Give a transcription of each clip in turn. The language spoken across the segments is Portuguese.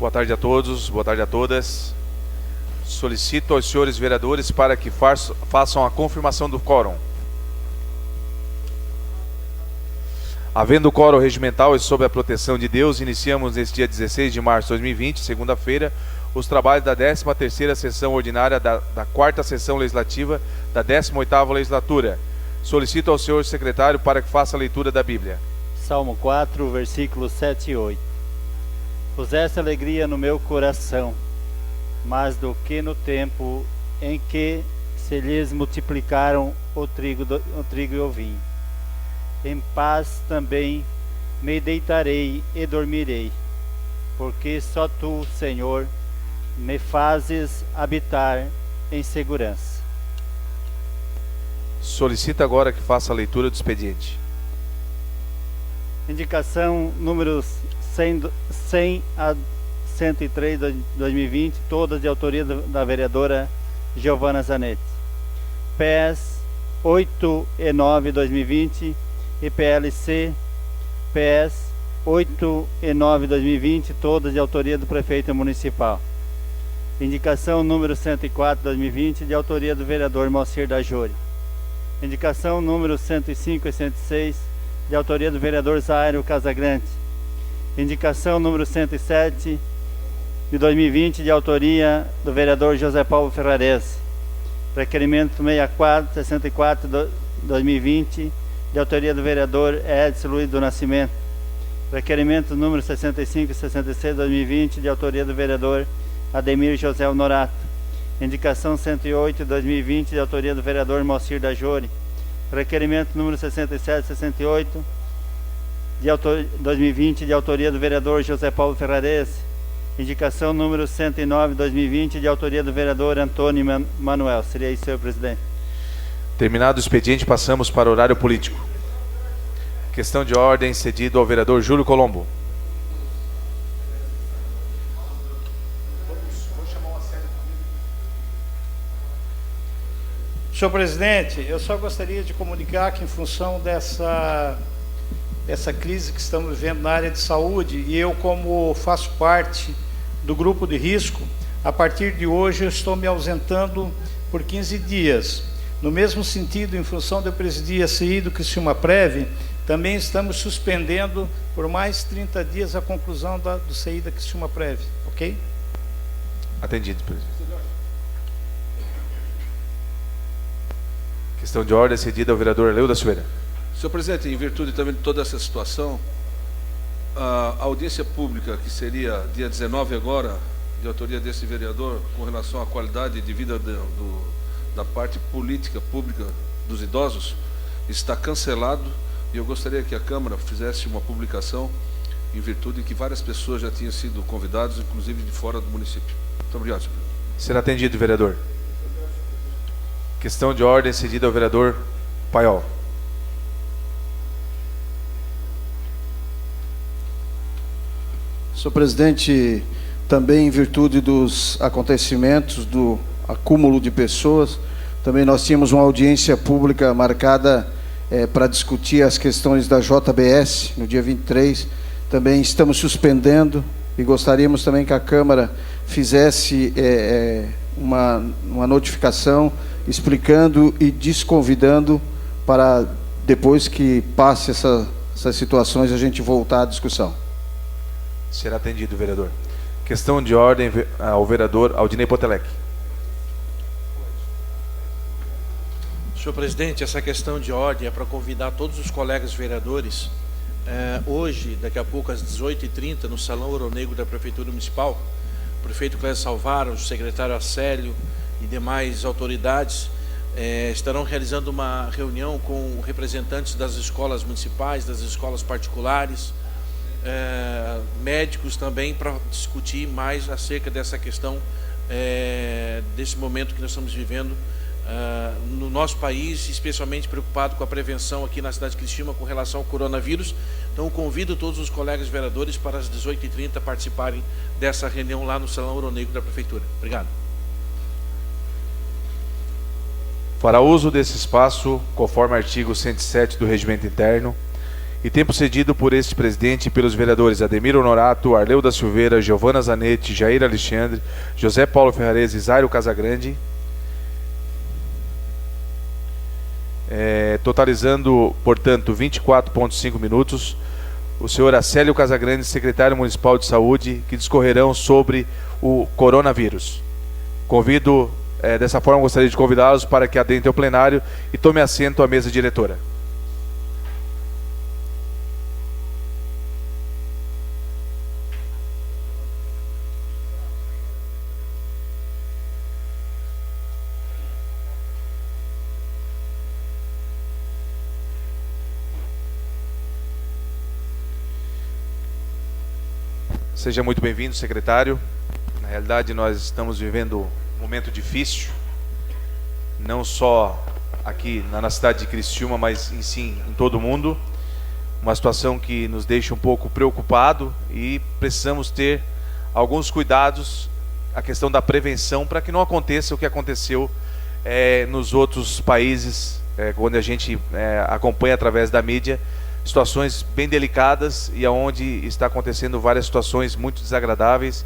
Boa tarde a todos, boa tarde a todas. Solicito aos senhores vereadores para que façam a confirmação do quórum. Havendo quórum regimental e sob a proteção de Deus, iniciamos neste dia 16 de março de 2020, segunda-feira, os trabalhos da 13ª sessão ordinária da 4ª sessão legislativa da 18ª legislatura. Solicito ao senhor secretário para que faça a leitura da Bíblia. Salmo 4, versículos 7 e 8. Puseste alegria no meu coração, mais do que no tempo em que se lhes multiplicaram o trigo e o vinho. Em paz também me deitarei e dormirei, porque só tu, Senhor, me fazes habitar em segurança. Solicito agora que faça a leitura do expediente. Indicação número 100 a 103 de 2020, todas de autoria da vereadora Giovana Zanetti. PES 8 e 9 de 2020 e PLC PES 8 e 9 de 2020, todas de autoria do prefeito municipal. Indicação número 104 de 2020, de autoria do vereador Moacir da Júri. Indicação número 105 e 106, de autoria do vereador Zairo Casagrande. Indicação número 107 de 2020, de autoria do vereador José Paulo Ferrarese. Requerimento 64 de 2020, de autoria do vereador Edson Luiz do Nascimento. Requerimento número 65 e 66 de 2020, de autoria do vereador Ademir José Honorato. Indicação 108 de 2020, de autoria do vereador Moacir da Júri. Requerimento número 67 e 68 de 2020, de autoria do vereador José Paulo Ferrarese. Indicação número 109 de 2020, de autoria do vereador Antônio Manuel. Seria isso, senhor presidente. Terminado o expediente, passamos para o horário político. Questão de ordem cedido ao vereador Júlio Colombo. Senhor presidente, eu só gostaria de comunicar que, em função dessa crise que estamos vivendo na área de saúde, e eu, como faço parte do grupo de risco, a partir de hoje eu estou me ausentando por 15 dias. No mesmo sentido, em função de eu presidir a CI do Criciúma Prev, também estamos suspendendo por mais 30 dias a conclusão do CI da Criciúma Prev, ok? Atendido, presidente. Questão de ordem cedida ao vereador Leo da Silveira. Senhor presidente, em virtude também de toda essa situação, a audiência pública, que seria dia 19 agora, de autoria desse vereador, com relação à qualidade de vida da parte política pública dos idosos, está cancelado, e eu gostaria que a Câmara fizesse uma publicação, em virtude de que várias pessoas já tinham sido convidadas, inclusive de fora do município. Muito obrigado, senhor presidente. Será atendido, vereador. Questão de ordem cedida ao vereador Paiol. Senhor presidente, também em virtude dos acontecimentos, do acúmulo de pessoas, também nós tínhamos uma audiência pública marcada para discutir as questões da JBS no dia 23. Também estamos suspendendo e gostaríamos também que a Câmara fizesse uma notificação explicando e desconvidando para depois que passe essas situações a gente voltar à discussão. Será atendido, vereador. Questão de ordem ao vereador Aldinei Potelec. Senhor presidente, essa questão de ordem é para convidar todos os colegas vereadores. Hoje, daqui a pouco, às 18h30, no Salão Ouro Negro da Prefeitura Municipal, o prefeito Clésio Salvaro, o secretário Acélio e demais autoridades estarão realizando uma reunião com representantes das escolas municipais, das escolas particulares, médicos também, para discutir mais acerca dessa questão, desse momento que nós estamos vivendo no nosso país, especialmente preocupado com a prevenção aqui na cidade de Criciúma com relação ao coronavírus. Então convido todos os colegas vereadores para às 18h30 participarem dessa reunião lá no Salão Ouro Negro da Prefeitura. Obrigado. Fará uso desse espaço, conforme artigo 107 do Regimento Interno, e tempo cedido por este presidente e pelos vereadores Ademir Honorato, Arleu da Silveira, Giovana Zanetti, Jair Alexandre, José Paulo Ferrarese e Zairo Casagrande, totalizando, portanto, 24,5 minutos, o senhor Acélio Casagrande, secretário municipal de saúde, que discorrerão sobre o coronavírus. Convido, dessa forma, gostaria de convidá-los para que adentrem ao plenário e tome assento à mesa diretora. Seja muito bem-vindo, secretário. Na realidade, nós estamos vivendo um momento difícil, não só aqui na cidade de Criciúma, mas em todo o mundo. Uma situação que nos deixa um pouco preocupado e precisamos ter alguns cuidados, a questão da prevenção, para que não aconteça o que aconteceu nos outros países, quando a gente acompanha através da mídia, situações bem delicadas e onde está acontecendo várias situações muito desagradáveis,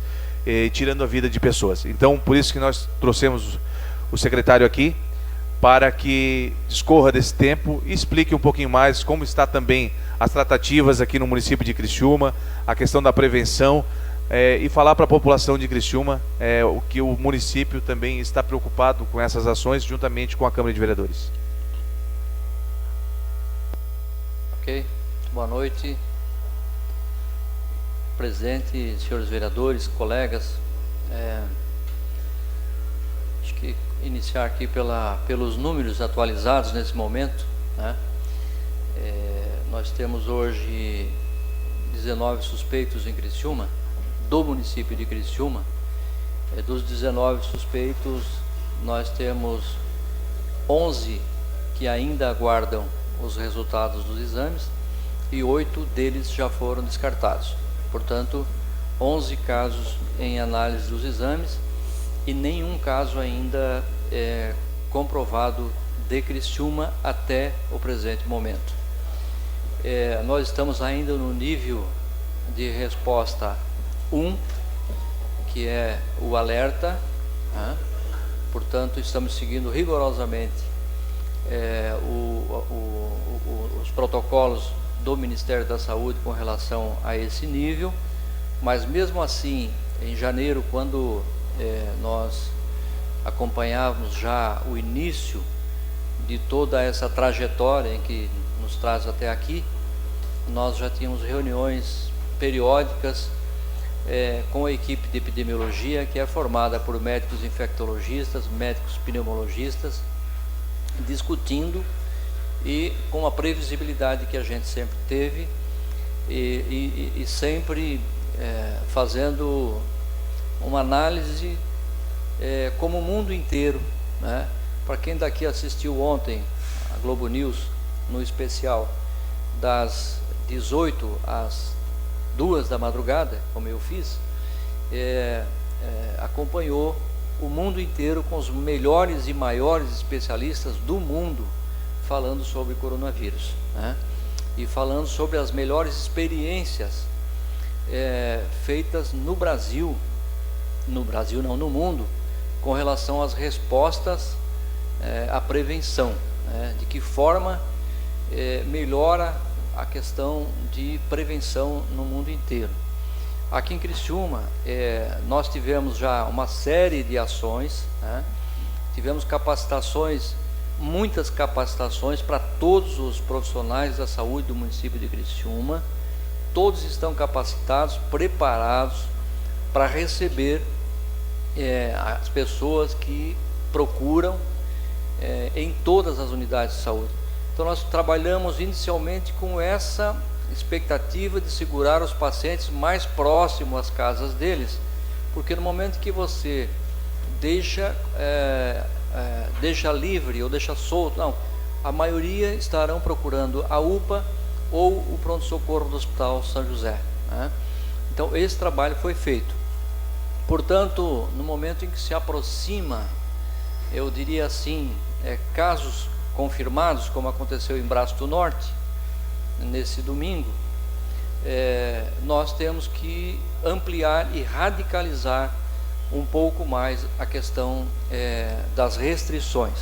tirando a vida de pessoas. Então, por isso que nós trouxemos o secretário aqui, para que discorra desse tempo e explique um pouquinho mais como está também as tratativas aqui no município de Criciúma, a questão da prevenção, e falar para a população de Criciúma o que o município também está preocupado com essas ações, juntamente com a Câmara de Vereadores. Ok, boa noite, presidente, senhores vereadores, colegas. Acho que iniciar aqui pelos números atualizados nesse momento, né? Nós temos hoje 19 suspeitos em Criciúma, do município de Criciúma. Dos 19 suspeitos, nós temos 11 que ainda aguardam os resultados dos exames e 8 deles já foram descartados. Portanto, 11 casos em análise dos exames e nenhum caso ainda comprovado de Criciúma até o presente momento. Nós estamos ainda no nível de resposta 1, que é o alerta, né? Portanto, estamos seguindo rigorosamente os protocolos do Ministério da Saúde com relação a esse nível, mas mesmo assim, em janeiro, quando nós acompanhávamos já o início de toda essa trajetória em que nos traz até aqui, nós já tínhamos reuniões periódicas com a equipe de epidemiologia, que é formada por médicos infectologistas, médicos pneumologistas, discutindo e com a previsibilidade que a gente sempre teve e sempre fazendo uma análise como o mundo inteiro, né? Para quem daqui assistiu ontem a Globo News, no especial das 18 às 2 da madrugada, como eu fiz, acompanhou o mundo inteiro com os melhores e maiores especialistas do mundo falando sobre coronavírus, né? E falando sobre as melhores experiências feitas no Brasil não, no mundo, com relação às respostas à prevenção, né? De que forma melhora a questão de prevenção no mundo inteiro. Aqui em Criciúma, nós tivemos já uma série de ações, né? Tivemos capacitações, muitas capacitações para todos os profissionais da saúde do município de Criciúma. Todos estão capacitados, preparados para receber as pessoas que procuram em todas as unidades de saúde. Então nós trabalhamos inicialmente com essa expectativa de segurar os pacientes mais próximos às casas deles, porque no momento que você deixa livre ou deixa solto, não, a maioria estarão procurando a UPA ou o pronto-socorro do Hospital São José, né? Então esse trabalho foi feito. Portanto, no momento em que se aproxima, eu diria assim, casos confirmados, como aconteceu em Braço do Norte, nesse domingo, nós temos que ampliar e radicalizar um pouco mais a questão das restrições.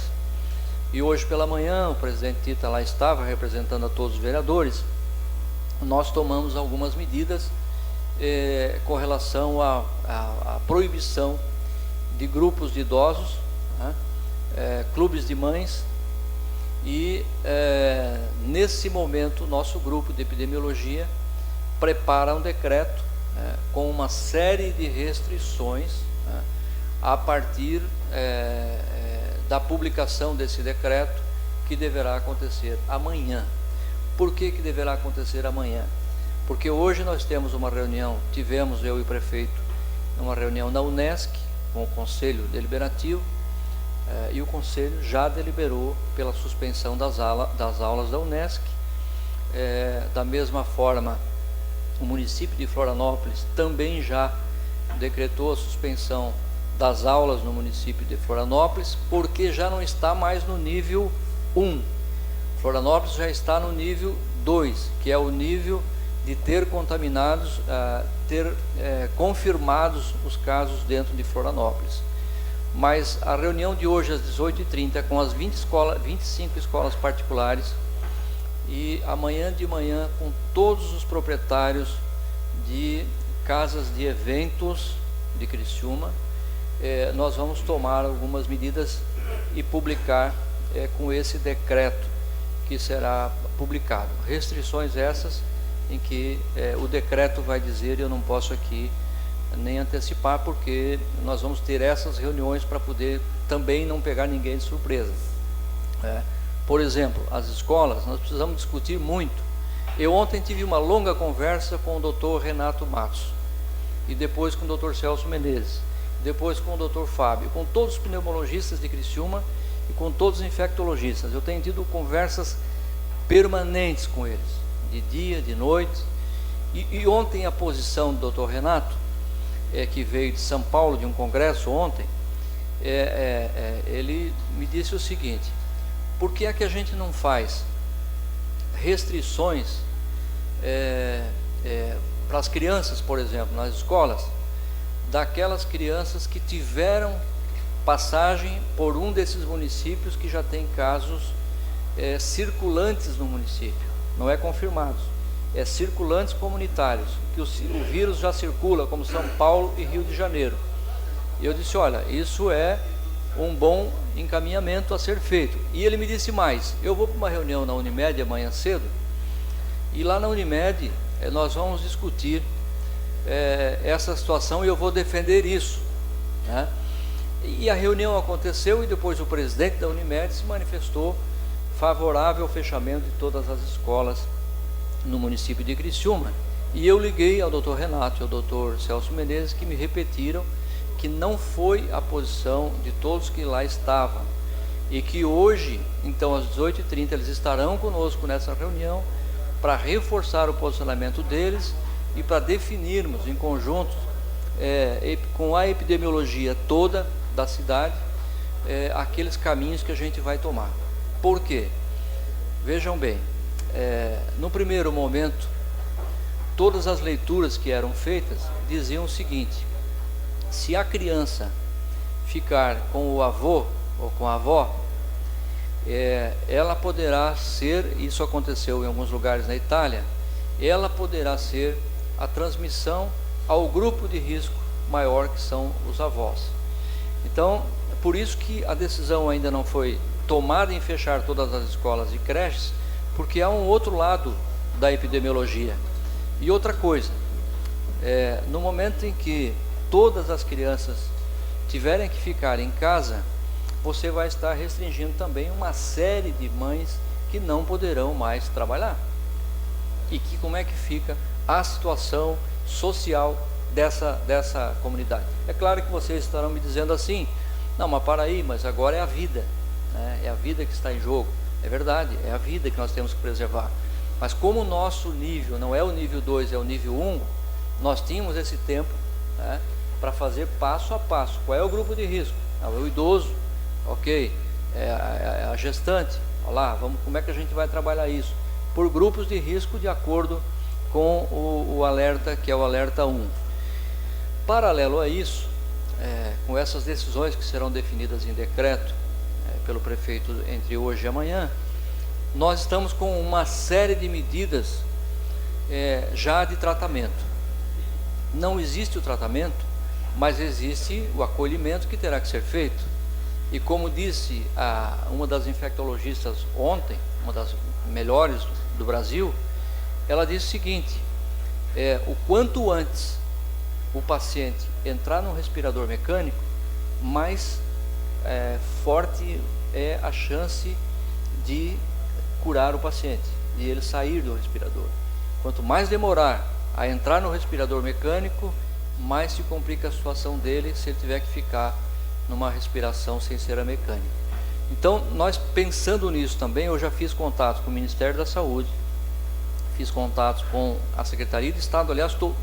E hoje pela manhã, o presidente Tita lá estava representando a todos os vereadores, nós tomamos algumas medidas com relação à proibição de grupos de idosos, né, clubes de mães, e nesse momento o nosso grupo de epidemiologia prepara um decreto com uma série de restrições, né, a partir da publicação desse decreto, que deverá acontecer amanhã. Por que deverá acontecer amanhã? Porque hoje nós temos uma reunião, tivemos eu e o prefeito, uma reunião na Unesc, com o Conselho Deliberativo, e o Conselho já deliberou pela suspensão das aulas da Unesc. Da mesma forma, o município de Florianópolis também já decretou a suspensão das aulas no município de Florianópolis, porque já não está mais no nível 1. Florianópolis já está no nível 2, que é o nível de ter contaminados, confirmados os casos dentro de Florianópolis. Mas a reunião de hoje às 18h30 com as 25 escolas particulares, e amanhã de manhã com todos os proprietários de casas de eventos de Criciúma, nós vamos tomar algumas medidas e publicar com esse decreto que será publicado. Restrições essas em que o decreto vai dizer, e eu não posso aqui nem antecipar, porque nós vamos ter essas reuniões para poder também não pegar ninguém de surpresa. Por exemplo, as escolas, nós precisamos discutir muito. Eu ontem tive uma longa conversa com o Dr. Renato Matos, e depois com o Dr. Celso Menezes, depois com o Dr. Fábio, com todos os pneumologistas de Criciúma e com todos os infectologistas. Eu tenho tido conversas permanentes com eles, de dia, de noite, e ontem a posição do Dr. Renato, que veio de São Paulo, de um congresso ontem, ele me disse o seguinte: por que é que a gente não faz restrições para as crianças, por exemplo, nas escolas, daquelas crianças que tiveram passagem por um desses municípios que já tem casos circulantes no município, não é confirmados, circulantes comunitários, que o vírus já circula, como São Paulo e Rio de Janeiro. E eu disse, olha, isso é um bom encaminhamento a ser feito. E ele me disse mais: eu vou para uma reunião na Unimed amanhã cedo, e lá na Unimed nós vamos discutir essa situação, e eu vou defender isso, né? E a reunião aconteceu, e depois o presidente da Unimed se manifestou favorável ao fechamento de todas as escolas no município de Criciúma. E eu liguei ao Dr. Renato e ao Dr. Celso Menezes, que me repetiram que não foi a posição de todos que lá estavam, e que hoje, então às 18h30, eles estarão conosco nessa reunião para reforçar o posicionamento deles e para definirmos em conjunto com a epidemiologia toda da cidade aqueles caminhos que a gente vai tomar. Por quê? Vejam bem, no primeiro momento, todas as leituras que eram feitas diziam o seguinte: se a criança ficar com o avô ou com a avó, ela poderá ser, isso aconteceu em alguns lugares na Itália, ela poderá ser a transmissão ao grupo de risco maior, que são os avós. Então, por isso que a decisão ainda não foi tomada em fechar todas as escolas e creches, porque há um outro lado da epidemiologia. E outra coisa, no momento em que todas as crianças tiverem que ficar em casa, você vai estar restringindo também uma série de mães que não poderão mais trabalhar. E que como é que fica a situação social dessa comunidade? É claro que vocês estarão me dizendo assim: não, mas para aí, mas agora é a vida, né? É a vida que está em jogo. É verdade, é a vida que nós temos que preservar. Mas como o nosso nível não é o nível 2, é o nível 1, nós tínhamos esse tempo, né, para fazer passo a passo. Qual é o grupo de risco? É o idoso, ok, a gestante, olha lá, como é que a gente vai trabalhar isso? por grupos de risco de acordo com o alerta, que é o alerta 1. Paralelo a isso, com essas decisões que serão definidas em decreto pelo prefeito entre hoje e amanhã, nós estamos com uma série de medidas já de tratamento. Não existe o tratamento, mas existe o acolhimento que terá que ser feito. E como disse uma das infectologistas ontem, uma das melhores do Brasil, ela disse o seguinte: o quanto antes o paciente entrar no respirador mecânico, mais forte é a chance de curar o paciente, de ele sair do respirador. Quanto mais demorar a entrar no respirador mecânico, mais se complica a situação dele se ele tiver que ficar numa respiração sem ser a mecânica. Então, nós pensando nisso também, eu já fiz contato com o Ministério da Saúde, fiz contatos com a Secretaria de Estado, aliás, estou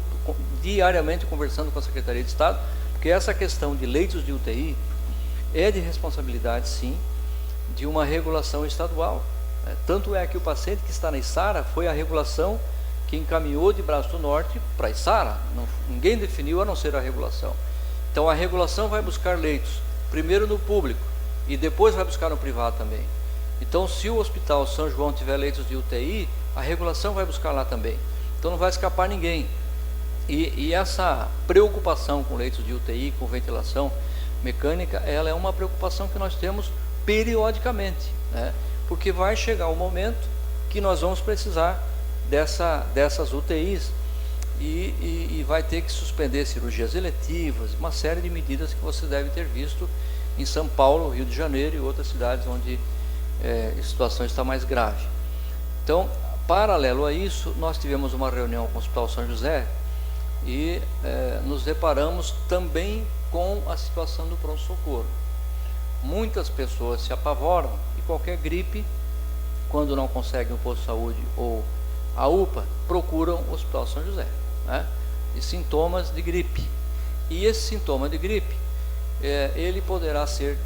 diariamente conversando com a Secretaria de Estado, porque essa questão de leitos de UTI é de responsabilidade, sim, de uma regulação estadual. Tanto é que o paciente que está na Içara foi a regulação que encaminhou de Braço do Norte para Içara. Ninguém definiu a não ser a regulação. Então a regulação vai buscar leitos, primeiro no público e depois vai buscar no privado também. Então se o Hospital São João tiver leitos de UTI, a regulação vai buscar lá também. Então não vai escapar ninguém. E essa preocupação com leitos de UTI, com ventilação mecânica, ela é uma preocupação que nós temos periodicamente, né? Porque vai chegar o momento que nós vamos precisar dessas UTIs e vai ter que suspender cirurgias eletivas, uma série de medidas que você deve ter visto em São Paulo, Rio de Janeiro e outras cidades onde a situação está mais grave. Então, paralelo a isso, nós tivemos uma reunião com o Hospital São José e nos deparamos também com a situação do pronto-socorro. Muitas pessoas se apavoram e qualquer gripe, quando não conseguem o posto de saúde ou a UPA, procuram o Hospital São José, né? E sintomas de gripe. E esse sintoma de gripe, ele poderá ser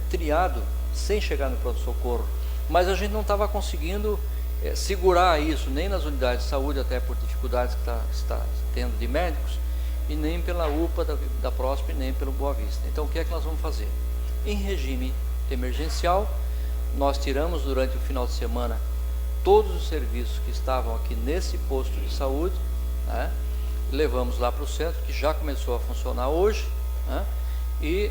triado sem chegar no pronto-socorro, mas a gente não estava conseguindo segurar isso, nem nas unidades de saúde, até por dificuldades que está tendo de médicos, e nem pela UPA da Próspera, nem pelo Boa Vista. Então o que é que nós vamos fazer? Em regime emergencial, nós tiramos durante o final de semana todos os serviços que estavam aqui nesse posto de saúde, né? Levamos lá para o centro, que já começou a funcionar hoje, né? E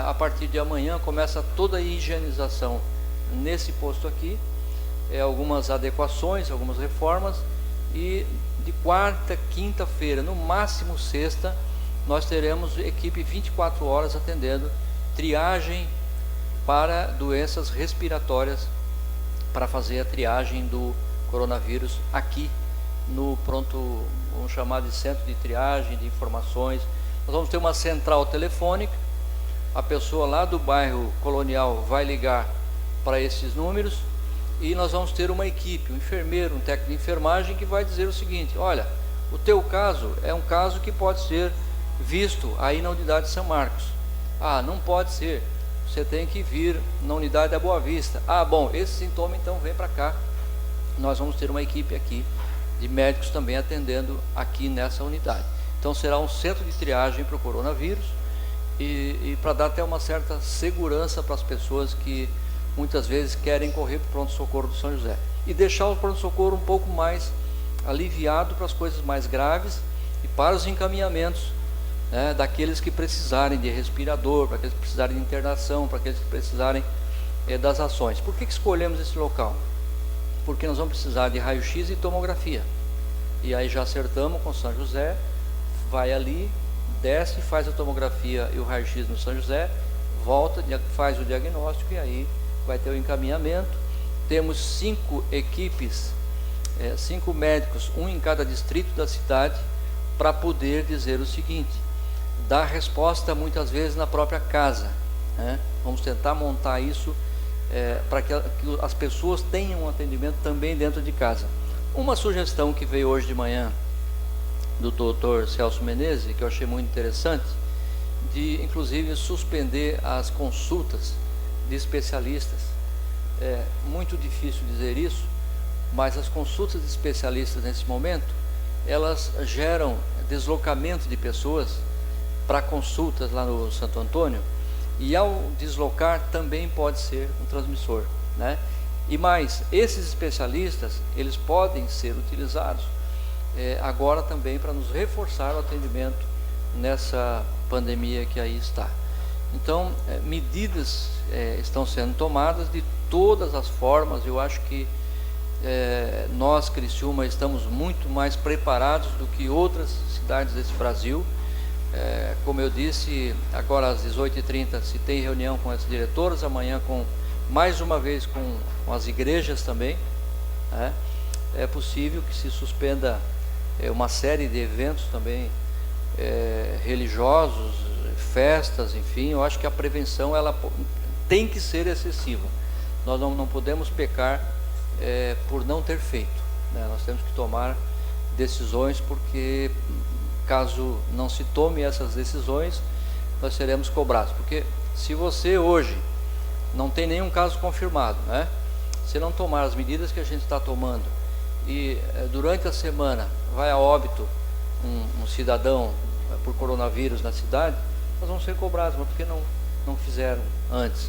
a partir de amanhã começa toda a higienização nesse posto aqui, algumas adequações, algumas reformas, e de quarta, quinta-feira, no máximo sexta, nós teremos equipe 24 horas atendendo triagem para doenças respiratórias, para fazer a triagem do coronavírus aqui no pronto, vamos chamar de centro de triagem, de informações. Nós vamos ter uma central telefônica, a pessoa lá do bairro Colonial vai ligar para esses números e nós vamos ter uma equipe, um enfermeiro, um técnico de enfermagem que vai dizer o seguinte: olha, o teu caso é um caso que pode ser visto aí na unidade de São Marcos. Ah, não pode ser, você tem que vir na unidade da Boa Vista. Ah, bom, esse sintoma então vem para cá. Nós vamos ter uma equipe aqui de médicos também atendendo aqui nessa unidade. Então será um centro de triagem para o coronavírus e para dar até uma certa segurança para as pessoas que muitas vezes querem correr para o pronto-socorro do São José. E deixar o pronto-socorro um pouco mais aliviado para as coisas mais graves e para os encaminhamentos, né, daqueles que precisarem de respirador, para aqueles que precisarem de internação, para aqueles que precisarem das ações. Por que escolhemos esse local? Porque nós vamos precisar de raio-x e tomografia. E aí já acertamos com o São José, vai ali, desce, faz a tomografia e o raio-x no São José, volta, faz o diagnóstico e aí vai ter o encaminhamento. Temos 5 equipes, 5 médicos, um em cada distrito da cidade, para poder dizer o seguinte: dar resposta muitas vezes na própria casa, né? Vamos tentar montar isso para que as pessoas tenham um atendimento também dentro de casa. Uma sugestão que veio hoje de manhã do Dr. Celso Menezes, que eu achei muito interessante, de inclusive suspender as consultas de especialistas. É muito difícil dizer isso, mas as consultas de especialistas nesse momento, elas geram deslocamento de pessoas para consultas lá no Santo Antônio, e ao deslocar também pode ser um transmissor, né? E mais, esses especialistas, eles podem ser utilizados agora também para nos reforçar o atendimento nessa pandemia que aí está. Então, medidas estão sendo tomadas de todas as formas. Eu acho que nós, Criciúma, estamos muito mais preparados do que outras cidades desse Brasil. Como eu disse, agora às 18h30 se tem reunião com as diretoras, amanhã mais uma vez com as igrejas também, né? É possível que se suspenda uma série de eventos também religiosos, festas, enfim. Eu acho que a prevenção ela tem que ser excessiva. Nós não podemos pecar por não ter feito, né? Nós temos que tomar decisões, porque caso não se tome essas decisões, nós seremos cobrados. Porque se você hoje não tem nenhum caso confirmado, né? Se não tomar as medidas que a gente está tomando e durante a semana vai a óbito um cidadão por coronavírus na cidade, nós vamos ser cobrados, mas porque não fizeram antes.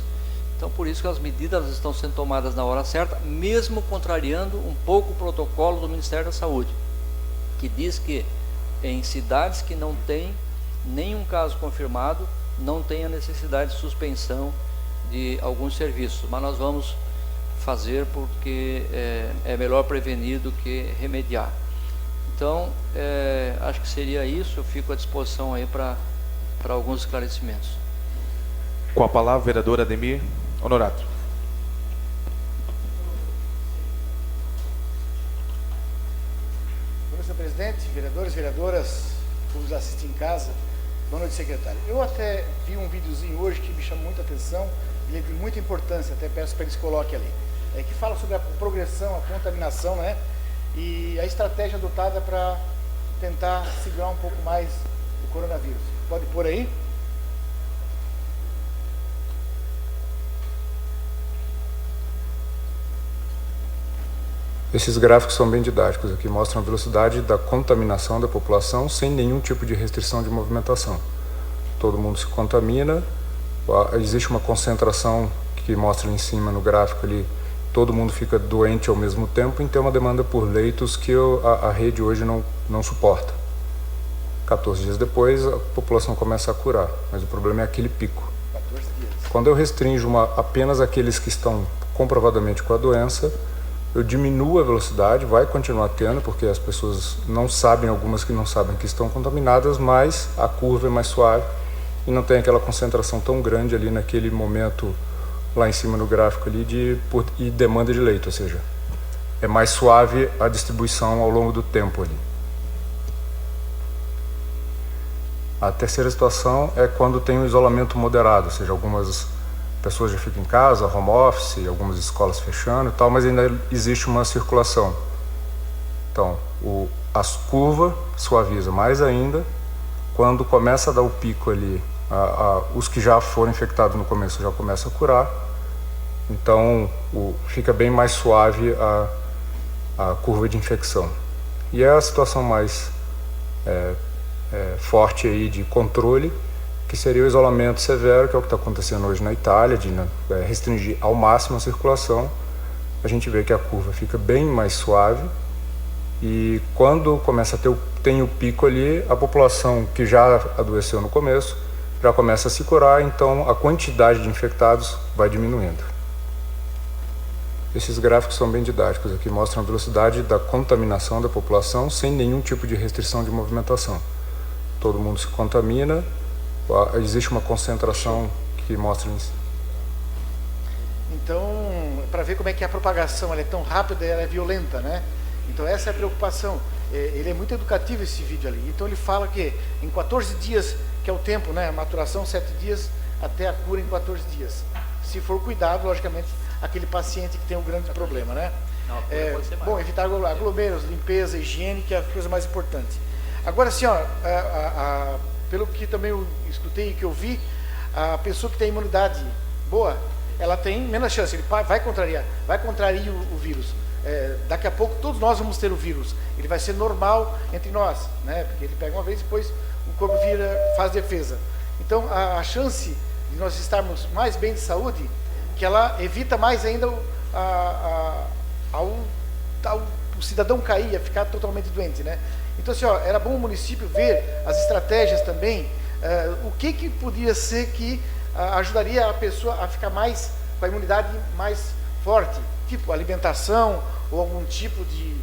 Então, por isso que as medidas estão sendo tomadas na hora certa, mesmo contrariando um pouco o protocolo do Ministério da Saúde, que diz que em cidades que não tem nenhum caso confirmado, não tem a necessidade de suspensão de alguns serviços, mas nós vamos fazer porque é melhor prevenir do que remediar. Então, acho que seria isso. Eu fico à disposição aí para alguns esclarecimentos. Com a palavra, vereador Ademir Honorato. Senhor presidente, vereadores, vereadoras, que nos assistem em casa, boa noite, secretário. Eu até vi um videozinho hoje que me chamou muita atenção, ele é de muita importância, até peço para eles coloquem ali, que fala sobre a progressão, a contaminação, né? E a estratégia adotada para tentar segurar um pouco mais o coronavírus. Pode pôr aí? Esses gráficos são bem didáticos aqui, mostram a velocidade da contaminação da população sem nenhum tipo de restrição de movimentação. Todo mundo se contamina, existe uma concentração que mostra em cima no gráfico ali, todo mundo fica doente ao mesmo tempo, então é uma demanda por leitos que a rede hoje não suporta. 14 dias depois a população começa a curar, mas o problema é aquele pico. 14 dias. Quando eu restringo apenas aqueles que estão comprovadamente com a doença, eu diminuo a velocidade, vai continuar tendo, porque as pessoas não sabem, algumas que não sabem que estão contaminadas, mas a curva é mais suave e não tem aquela concentração tão grande ali naquele momento lá em cima no gráfico ali e demanda de leito, ou seja, é mais suave a distribuição ao longo do tempo ali. A terceira situação é quando tem um isolamento moderado, ou seja, algumas pessoas já ficam em casa, home office, algumas escolas fechando e tal, mas ainda existe uma circulação. Então, a curva suaviza mais ainda quando começa a dar o pico ali. Os que já foram infectados no começo já começam a curar, então fica bem mais suave a curva de infecção. E é a situação mais forte aí de controle, que seria o isolamento severo, que é o que está acontecendo hoje na Itália, de restringir ao máximo a circulação. A gente vê que a curva fica bem mais suave e quando começa tem o pico ali, a população que já adoeceu no começo já começa a se curar, então a quantidade de infectados vai diminuindo. Esses gráficos são bem didáticos aqui, mostram a velocidade da contaminação da população sem nenhum tipo de restrição de movimentação. Todo mundo se contamina, existe uma concentração que mostra isso. Então, para ver como é que a propagação ela é tão rápida, ela é violenta, né? Então essa é a preocupação. Ele é muito educativo esse vídeo ali. Então ele fala que em 14 dias, que é o tempo, né? A maturação 7 dias até a cura em 14 dias. Se for cuidado, logicamente, aquele paciente que tem um grande problema, né? Bom, evitar aglomeros, limpeza, higiene, que é a coisa mais importante. Agora, assim, ó, pelo que também eu escutei e que eu vi, a pessoa que tem imunidade boa, ela tem menos chance, ele vai contrariar o vírus. daqui a pouco todos nós vamos ter o vírus. Ele vai ser normal entre nós, né? Porque ele pega uma vez e depois o corpo faz defesa. Então, a chance de nós estarmos mais bem de saúde, que ela evita mais ainda o cidadão cair, a ficar totalmente doente, né? Então, assim, era bom o município ver as estratégias também, o que podia ser que ajudaria a pessoa a ficar mais, com a imunidade mais forte, tipo alimentação ou algum tipo de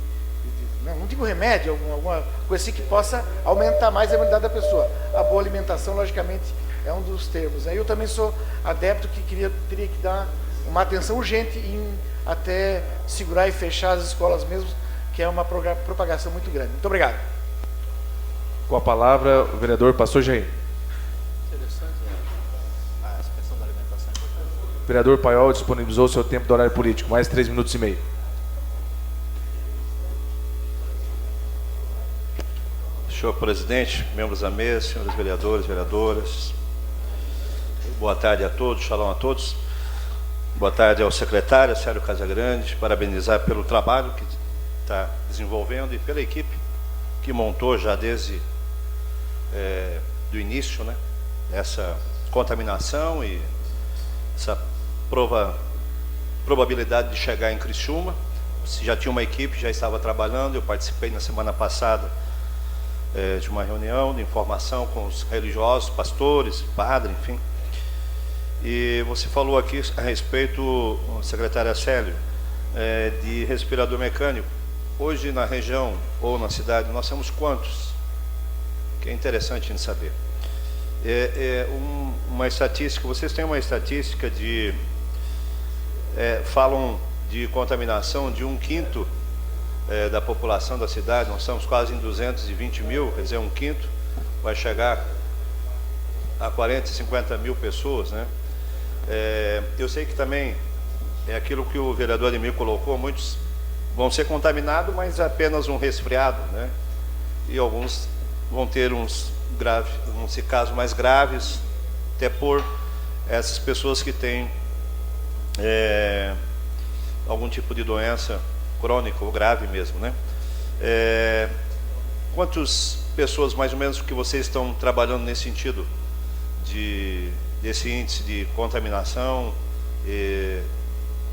não digo remédio, alguma coisa assim que possa aumentar mais a imunidade da pessoa. A boa alimentação, logicamente, é um dos termos. Eu também sou adepto que teria que dar uma atenção urgente em até segurar e fechar as escolas mesmo, que é uma propagação muito grande. Muito obrigado. Com a palavra, o vereador Pastor Jair. Interessante, a questão da alimentação é importante. O vereador Paiol disponibilizou o seu tempo do horário político, mais 3 minutos e meio. Senhor presidente, membros da mesa, senhores vereadores, vereadoras, boa tarde a todos, shalom a todos. Boa tarde ao secretário Célio Casagrande, parabenizar pelo trabalho que está desenvolvendo e pela equipe que montou já desde do início, né, essa contaminação e essa probabilidade de chegar em Criciúma. Se já tinha uma equipe, já estava trabalhando. Eu participei na semana passada de uma reunião de informação com os religiosos, pastores, padres, enfim. E você falou aqui a respeito, secretária Célio, de respirador mecânico. Hoje na região ou na cidade nós temos quantos? Que é interessante de saber. Uma estatística, vocês têm uma estatística de falam de contaminação de 1/5 da população da cidade. Nós estamos quase em 220 mil, quer dizer, 1/5 vai chegar a 40, 50 mil pessoas, né? Eu sei que também é aquilo que o vereador Ademir colocou, muitos vão ser contaminados, mas apenas um resfriado, né? E alguns vão ter vão ser casos mais graves, até por essas pessoas que têm algum tipo de doença crônica ou grave mesmo, né? Quantas pessoas mais ou menos que vocês estão trabalhando nesse sentido desse índice de contaminação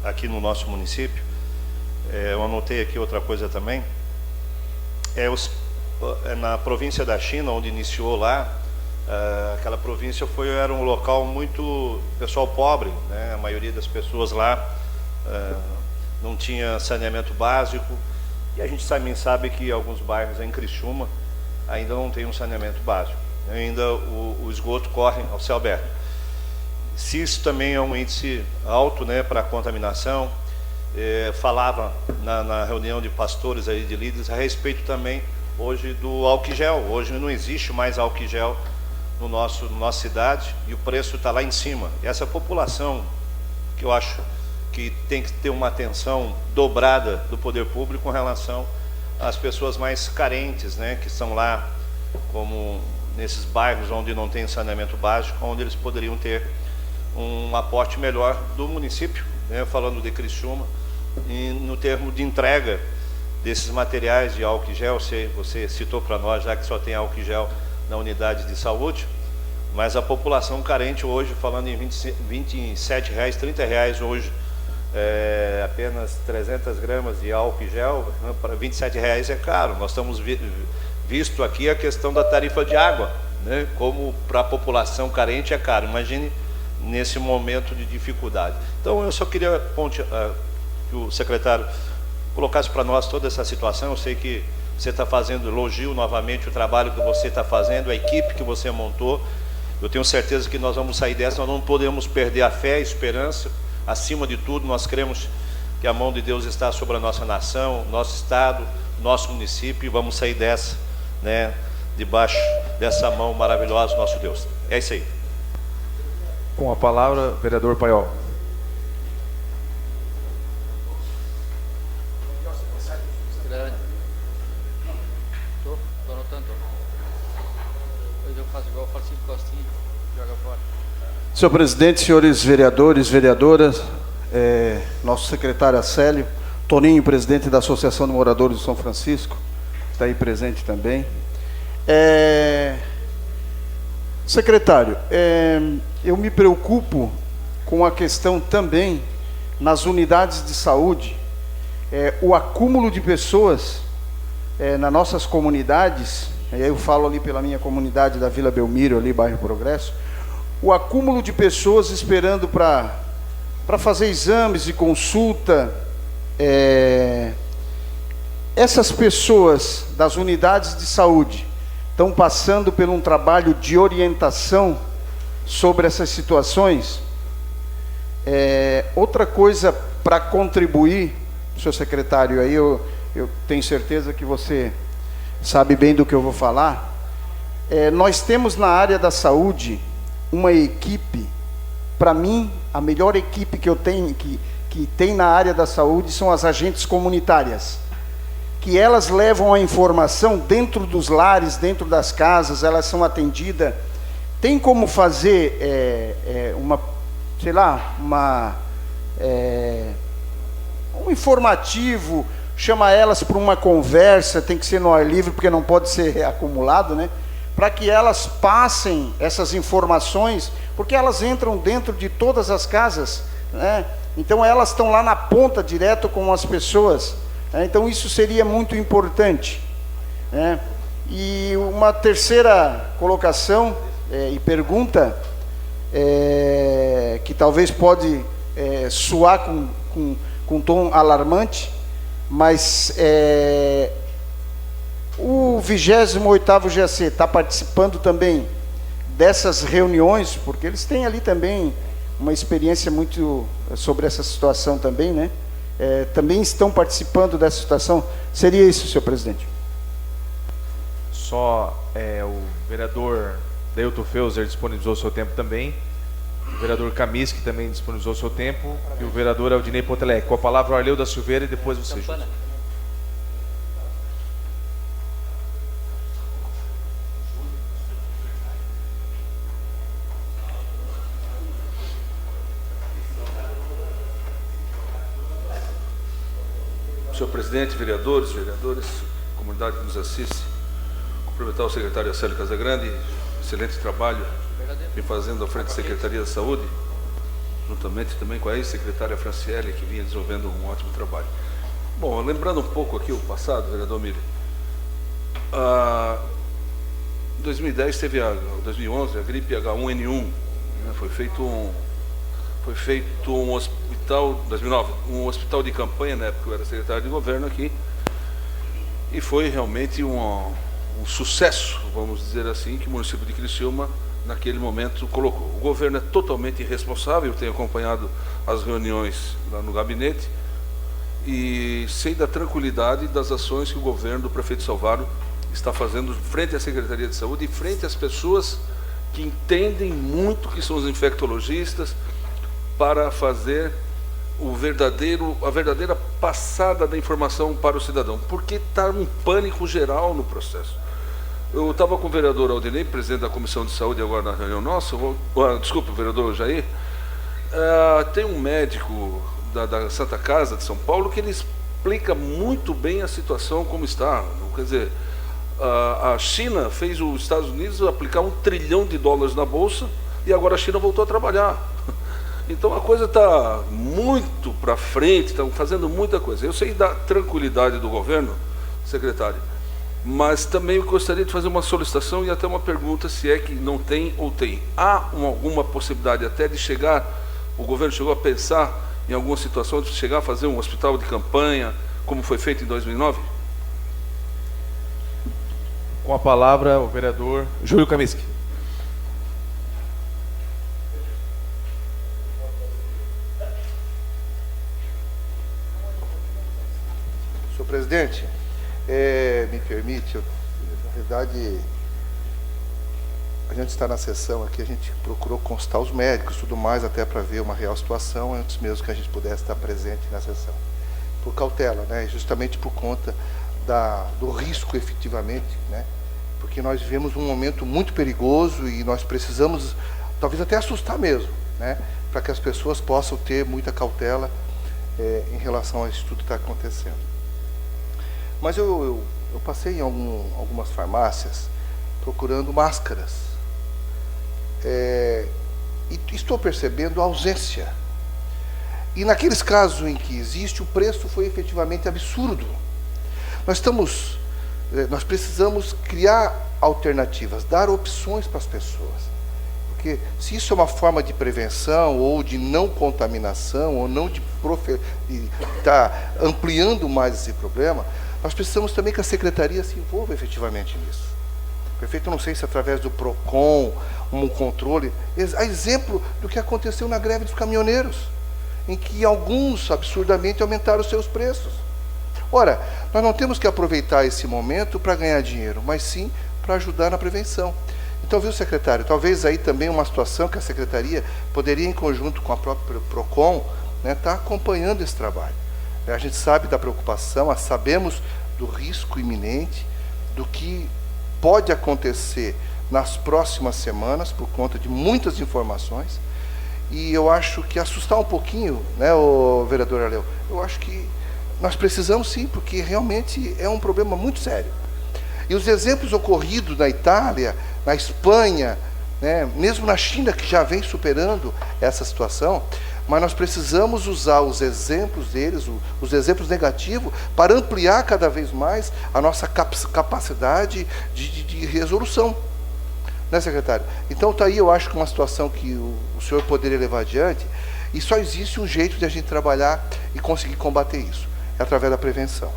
aqui no nosso município? Eu anotei aqui outra coisa também. Na província da China, onde iniciou lá, aquela província era um local muito pessoal pobre, né? A maioria das pessoas lá não tinha saneamento básico, e a gente também sabe que alguns bairros em Criciúma ainda não tem um saneamento básico, ainda o esgoto corre ao céu aberto. Se isso também é um índice alto, né, para contaminação, falava na reunião de pastores aí, de líderes, a respeito também hoje do álcool gel. Hoje não existe mais álcool gel na nossa cidade, e o preço está lá em cima. E essa população, que eu acho que tem que ter uma atenção dobrada do poder público com relação às pessoas mais carentes, né, que estão lá, como nesses bairros onde não tem saneamento básico, onde eles poderiam ter um aporte melhor do município, né, falando de Criciúma, e no termo de entrega desses materiais de álcool gel. Você citou para nós já que só tem álcool gel na unidade de saúde, mas a população carente hoje, falando em R$27, R$30 hoje, apenas 300 gramas de álcool gel, para R$27 é caro. Nós estamos visto aqui a questão da tarifa de água, né, como para a população carente é caro. Imagine nesse momento de dificuldade. Então eu só queria que o secretário colocasse para nós toda essa situação. Eu sei que você está fazendo, elogio novamente o trabalho que você está fazendo, a equipe que você montou. Eu tenho certeza que nós vamos sair dessa, nós não podemos perder a fé, a esperança. Acima de tudo, nós cremos que a mão de Deus está sobre a nossa nação, nosso estado, nosso município, e vamos sair dessa, né, debaixo dessa mão maravilhosa do nosso Deus. É isso aí. Com a palavra, vereador Paiol. Estou anotando. Depois eu faço igual, eu faço 5 costinhas, joga fora. Senhor presidente, senhores vereadores, vereadoras, nosso secretário Célio, Toninho, presidente da Associação de Moradores de São Francisco, está aí presente também. Secretário, eu me preocupo com a questão também nas unidades de saúde, o acúmulo de pessoas nas nossas comunidades. Eu falo ali pela minha comunidade da Vila Belmiro, ali bairro Progresso, o acúmulo de pessoas esperando para fazer exames e consulta. Essas pessoas das unidades de saúde estão passando por um trabalho de orientação sobre essas situações. Outra coisa para contribuir, senhor secretário, aí eu tenho certeza que você sabe bem do que eu vou falar. Nós temos na área da saúde uma equipe, para mim, a melhor equipe que eu tenho, que tem na área da saúde, são as agentes comunitárias, que elas levam a informação dentro dos lares, dentro das casas, elas são atendidas. Tem como fazer um informativo, chama elas para uma conversa, tem que ser no ar livre, porque não pode ser acumulado, né? Para que elas passem essas informações, porque elas entram dentro de todas as casas, né? Então elas estão lá na ponta, direto com as pessoas, né? Então isso seria muito importante, né? E uma terceira colocação e pergunta, que talvez pode soar com tom alarmante, mas o 28º GAC está participando também dessas reuniões, porque eles têm ali também uma experiência muito sobre essa situação também, né? Também estão participando dessa situação. Seria isso, senhor presidente? Só o vereador Deilton Feuser disponibilizou seu tempo também, o vereador Kaminsky também disponibilizou seu tempo, e o vereador Aldinei Pontelec. Com a palavra o Arleu da Silveira e depois você, Júlio. Senhor presidente, vereadores, comunidade que nos assiste, cumprimentar o secretário Acélio Casagrande, excelente trabalho vem fazendo à frente da Secretaria da Saúde, juntamente também com a ex-secretária Franciele, que vinha desenvolvendo um ótimo trabalho. Bom, lembrando um pouco aqui o passado, vereador Miller, em 2010 teve 2011 a gripe H1N1, né? Foi feito um hospital, 2009, um hospital de campanha, na época eu era secretário de governo aqui, e foi realmente um sucesso, vamos dizer assim, que o município de Criciúma, naquele momento, colocou. O governo é totalmente irresponsável, eu tenho acompanhado as reuniões lá no gabinete, e sei da tranquilidade das ações que o governo do prefeito Salvaro está fazendo frente à Secretaria de Saúde e frente às pessoas que entendem muito, que são os infectologistas, para fazer a verdadeira passada da informação para o cidadão, porque está um pânico geral no processo. Eu estava com o vereador Aldinei, presidente da Comissão de Saúde, agora na reunião nossa, desculpa, o vereador Jair, tem um médico da Santa Casa de São Paulo que ele explica muito bem a situação como está. Quer dizer, a China fez os Estados Unidos aplicar $1 trilhão na bolsa, e agora a China voltou a trabalhar. Então a coisa está muito para frente, estão fazendo muita coisa. Eu sei da tranquilidade do governo, secretário, mas também eu gostaria de fazer uma solicitação e até uma pergunta, se é que não tem ou tem. Há alguma possibilidade até de chegar, o governo chegou a pensar em alguma situação de chegar a fazer um hospital de campanha, como foi feito em 2009? Com a palavra o vereador Júlio Kaminsky. Senhor presidente, me permite, na verdade, a gente está na sessão aqui, a gente procurou constar os médicos e tudo mais, até para ver uma real situação, antes mesmo que a gente pudesse estar presente na sessão. Por cautela, né? Justamente por conta do risco, efetivamente, né? Porque nós vivemos um momento muito perigoso e nós precisamos, talvez até assustar mesmo, né? Para que as pessoas possam ter muita cautela em relação a isso tudo que está acontecendo. Mas eu passei em algumas farmácias procurando máscaras. E estou percebendo a ausência. E naqueles casos em que existe, o preço foi efetivamente absurdo. Nós precisamos criar alternativas, dar opções para as pessoas. Porque se isso é uma forma de prevenção, ou de não contaminação, ou não de estar ampliando mais esse problema, nós precisamos também que a Secretaria se envolva efetivamente nisso. Prefeito, eu não sei se através do PROCON, um controle, a exemplo do que aconteceu na greve dos caminhoneiros, em que alguns absurdamente aumentaram os seus preços. Ora, nós não temos que aproveitar esse momento para ganhar dinheiro, mas sim para ajudar na prevenção. Então, viu, secretário, talvez aí também uma situação que a Secretaria poderia, em conjunto com a própria PROCON, estar acompanhando esse trabalho. A gente sabe da preocupação, sabemos do risco iminente, do que pode acontecer nas próximas semanas, por conta de muitas informações, e eu acho que assustar um pouquinho, o vereador Arleu, eu acho que nós precisamos sim, porque realmente é um problema muito sério. E os exemplos ocorridos na Itália, na Espanha, mesmo na China, que já vem superando essa situação, mas nós precisamos usar os exemplos deles, os exemplos negativos, para ampliar cada vez mais a nossa capacidade de resolução. Né, secretário? Então está aí, eu acho que uma situação que o senhor poderia levar adiante, e só existe um jeito de a gente trabalhar e conseguir combater isso, é através da prevenção.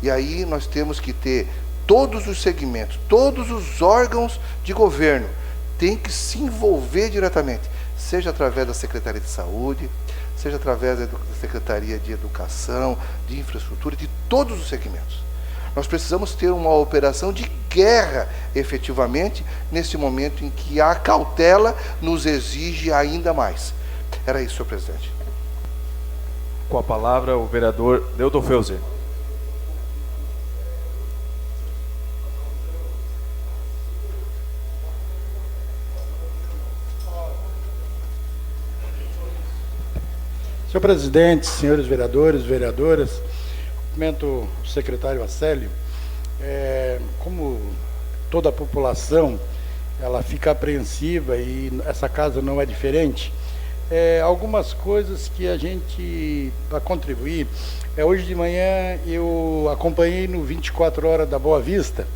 E aí nós temos que ter todos os segmentos, todos os órgãos de governo têm que se envolver diretamente, seja através da Secretaria de Saúde, seja através da Secretaria de Educação, de Infraestrutura, de todos os segmentos. Nós precisamos ter uma operação de guerra, efetivamente, nesse momento em que a cautela nos exige ainda mais. Era isso, senhor presidente. Com a palavra, o vereador Deudon Felzer. Senhor presidente, senhores vereadores, vereadoras, cumprimento o secretário Acélio. Como toda a população, ela fica apreensiva e essa casa não é diferente. Algumas coisas que a gente, para contribuir, hoje de manhã eu acompanhei no 24 Horas da Boa Vista.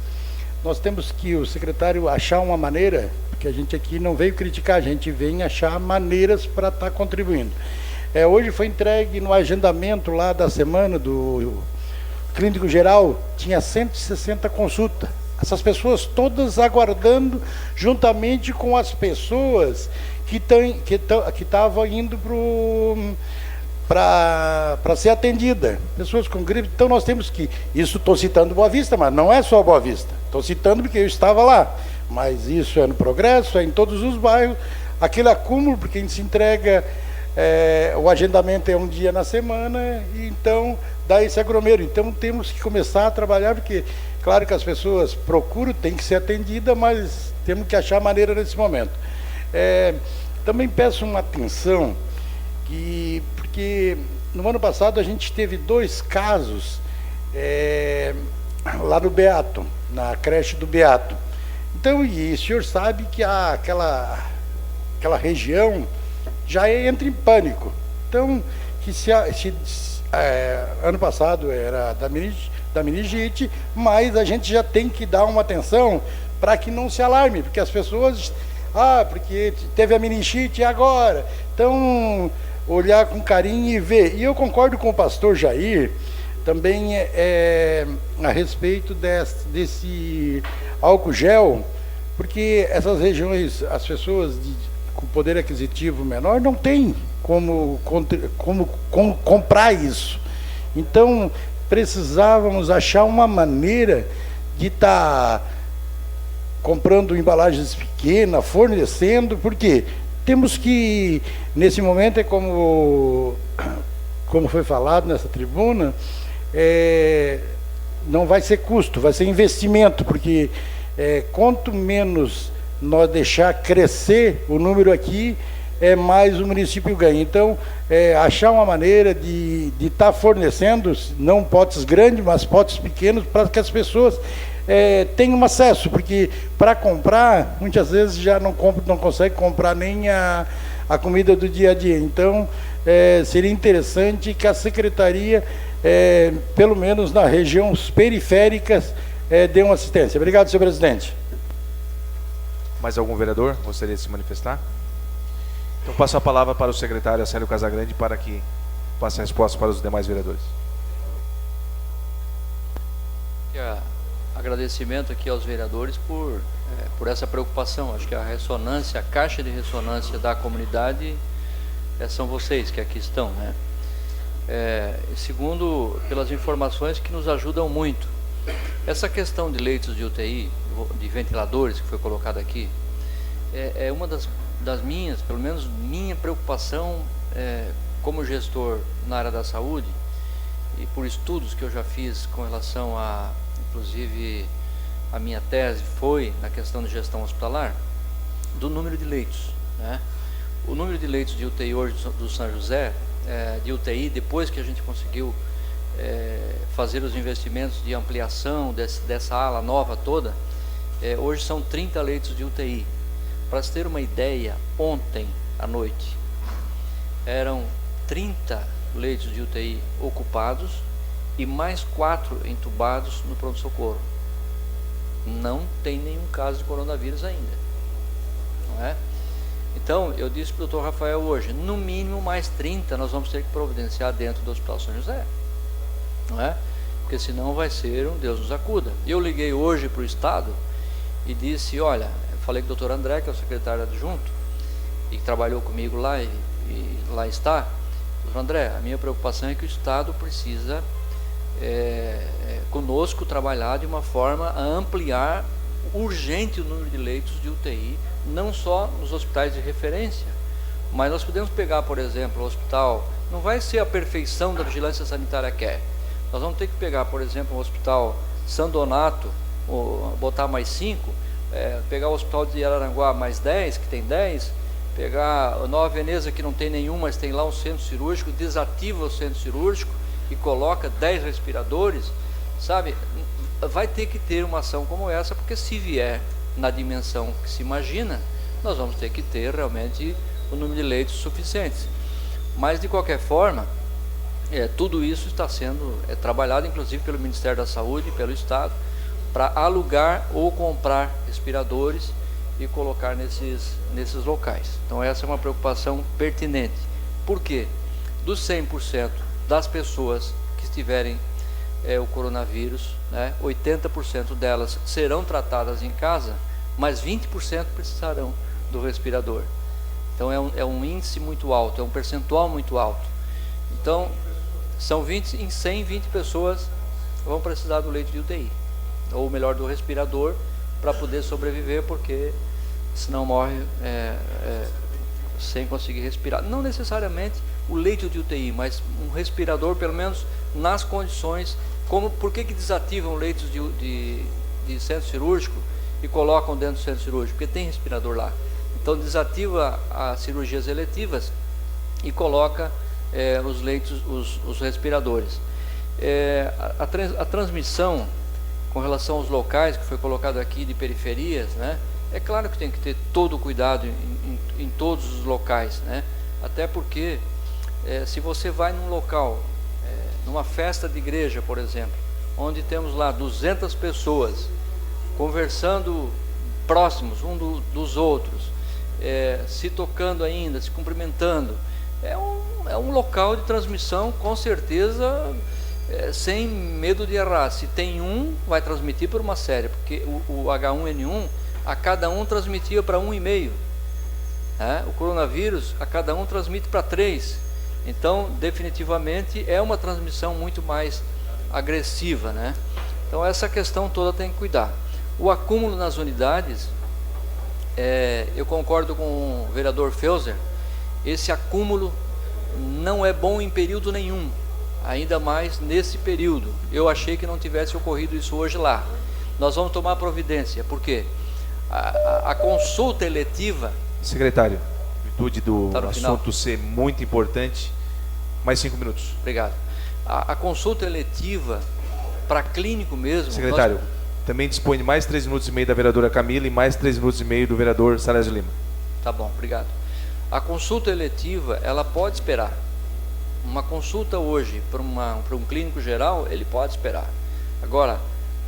Nós temos que o secretário achar uma maneira, porque a gente aqui não veio criticar, a gente vem achar maneiras para estar contribuindo. Hoje foi entregue no agendamento lá da semana do Clínico Geral, tinha 160 consultas. Essas pessoas todas aguardando, juntamente com as pessoas que estavam indo para ser atendida, pessoas com gripe. Então nós temos que, isso estou citando Boa Vista, mas não é só Boa Vista, estou citando porque eu estava lá, mas isso é no Progresso, é em todos os bairros, aquele acúmulo, porque a gente se entrega, o agendamento é um dia na semana, e então dá esse aglomero. Então temos que começar a trabalhar, porque claro que as pessoas procuram, tem que ser atendida, mas temos que achar maneira nesse momento. Também peço uma atenção, porque no ano passado a gente teve 2 casos lá no Beato, na creche do Beato. Então, e o senhor sabe que aquela região já entra em pânico. Então, ano passado era da meningite, mas a gente já tem que dar uma atenção para que não se alarme, porque as pessoas, porque teve a meningite agora, então olhar com carinho e ver. E eu concordo com o pastor Jair, também a respeito desse álcool gel, porque essas regiões, as pessoas com poder aquisitivo menor não tem como comprar isso. Então precisávamos achar uma maneira de estar comprando embalagens pequenas, fornecendo, porque temos que, nesse momento, como foi falado nessa tribuna, não vai ser custo, vai ser investimento, porque quanto menos nós deixar crescer o número aqui, mais o município ganha. Então, achar uma maneira de estar fornecendo, não potes grandes, mas potes pequenos, para que as pessoas tenham acesso, porque para comprar, muitas vezes já não consegue comprar nem a comida do dia a dia. Então, seria interessante que a Secretaria, pelo menos nas regiões periféricas, dê uma assistência. Obrigado, senhor presidente. Mais algum vereador gostaria de se manifestar? Então passo a palavra para o secretário Acélio Casagrande para que passe a resposta para os demais vereadores. Agradecimento aqui aos vereadores por essa preocupação. Acho que a ressonância, a caixa de ressonância da comunidade são vocês que aqui estão, né? Segundo, pelas informações que nos ajudam muito. Essa questão de leitos de UTI, de ventiladores que foi colocado aqui, é uma das minhas, pelo menos minha preocupação como gestor na área da saúde, e por estudos que eu já fiz com relação a, inclusive, a minha tese foi na questão de gestão hospitalar, do número de leitos, né? O número de leitos de UTI hoje do São José, de UTI, depois que a gente conseguiu fazer os investimentos de ampliação dessa ala nova toda, hoje são 30 leitos de UTI. Para se ter uma ideia, ontem à noite eram 30 leitos de UTI ocupados e mais 4 entubados no pronto-socorro. Não tem nenhum caso de coronavírus ainda, não é? Então, eu disse para o doutor Rafael hoje, no mínimo mais 30 nós vamos ter que providenciar dentro do Hospital São José, não é? Porque senão vai ser um Deus nos acuda. Eu liguei hoje para o Estado e disse, olha, eu falei com o doutor André, que é o secretário adjunto, e que trabalhou comigo lá e lá está. Doutor André, a minha preocupação é que o Estado precisa conosco trabalhar de uma forma a ampliar urgente o número de leitos de UTI, não só nos hospitais de referência, mas nós podemos pegar, por exemplo, o hospital, não vai ser a perfeição da vigilância sanitária que é. Nós vamos ter que pegar, por exemplo, o Hospital São Donato, botar mais 5, pegar o Hospital de Araranguá mais 10, que tem 10, pegar a Nova Veneza, que não tem nenhum, mas tem lá um centro cirúrgico, desativa o centro cirúrgico e coloca 10 respiradores, sabe? Vai ter que ter uma ação como essa, porque se vier na dimensão que se imagina, nós vamos ter que ter realmente o número de leitos suficientes. Mas, de qualquer forma, tudo isso está sendo trabalhado, inclusive pelo Ministério da Saúde e pelo Estado, para alugar ou comprar respiradores e colocar nesses locais. Então, essa é uma preocupação pertinente. Por quê? Dos 100% das pessoas que tiverem o coronavírus, né, 80% delas serão tratadas em casa, mas 20% precisarão do respirador. Então é um índice muito alto, é um percentual muito alto. Então são 20 em 100, 20 pessoas vão precisar do leito de UTI, ou melhor, do respirador, para poder sobreviver, porque senão morre sem conseguir respirar. Não necessariamente o leito de UTI, mas um respirador, pelo menos nas condições. Por que desativam leitos de centro cirúrgico e colocam dentro do centro cirúrgico? Porque tem respirador lá. Então desativa as cirurgias eletivas e coloca os leitos, os respiradores. A transmissão com relação aos locais que foi colocado aqui de periferias, né? É claro que tem que ter todo o cuidado em todos os locais, né? Até porque se você vai num local, numa festa de igreja, por exemplo, onde temos lá 200 pessoas conversando próximos um dos outros, se tocando ainda, se cumprimentando, é um local de transmissão, com certeza, sem medo de errar. Se tem um, vai transmitir por uma série, porque o H1N1, a cada um transmitia para 1,5. O coronavírus, a cada um transmite para 3. Então, definitivamente, é uma transmissão muito mais agressiva, né? Então, essa questão toda tem que cuidar. O acúmulo nas unidades, eu concordo com o vereador Felser, esse acúmulo não é bom em período nenhum, ainda mais nesse período. Eu achei que não tivesse ocorrido isso hoje lá. Nós vamos tomar providência, porque a consulta eletiva... Secretário, virtude do assunto ser muito importante. Mais 5 minutos. Obrigado. A consulta eletiva para clínico mesmo... Secretário, também dispõe de mais 3 minutos e meio da vereadora Camila e mais 3 minutos e meio do vereador Salésio Lima. Tá bom, obrigado. A consulta eletiva, ela pode esperar. Uma consulta hoje para um clínico geral, ele pode esperar. Agora,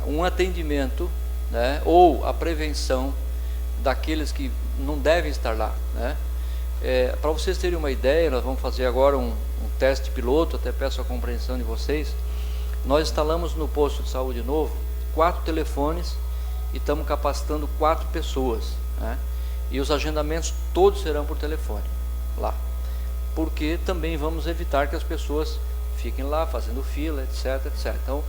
um atendimento, né, ou a prevenção daqueles que não devem estar lá, né? Para vocês terem uma ideia, nós vamos fazer agora um teste piloto, até peço a compreensão de vocês. Nós instalamos no posto de saúde novo 4 telefones e estamos capacitando 4 pessoas, né? E os agendamentos todos serão por telefone lá, porque também vamos evitar que as pessoas fiquem lá fazendo fila, etc, etc. Então,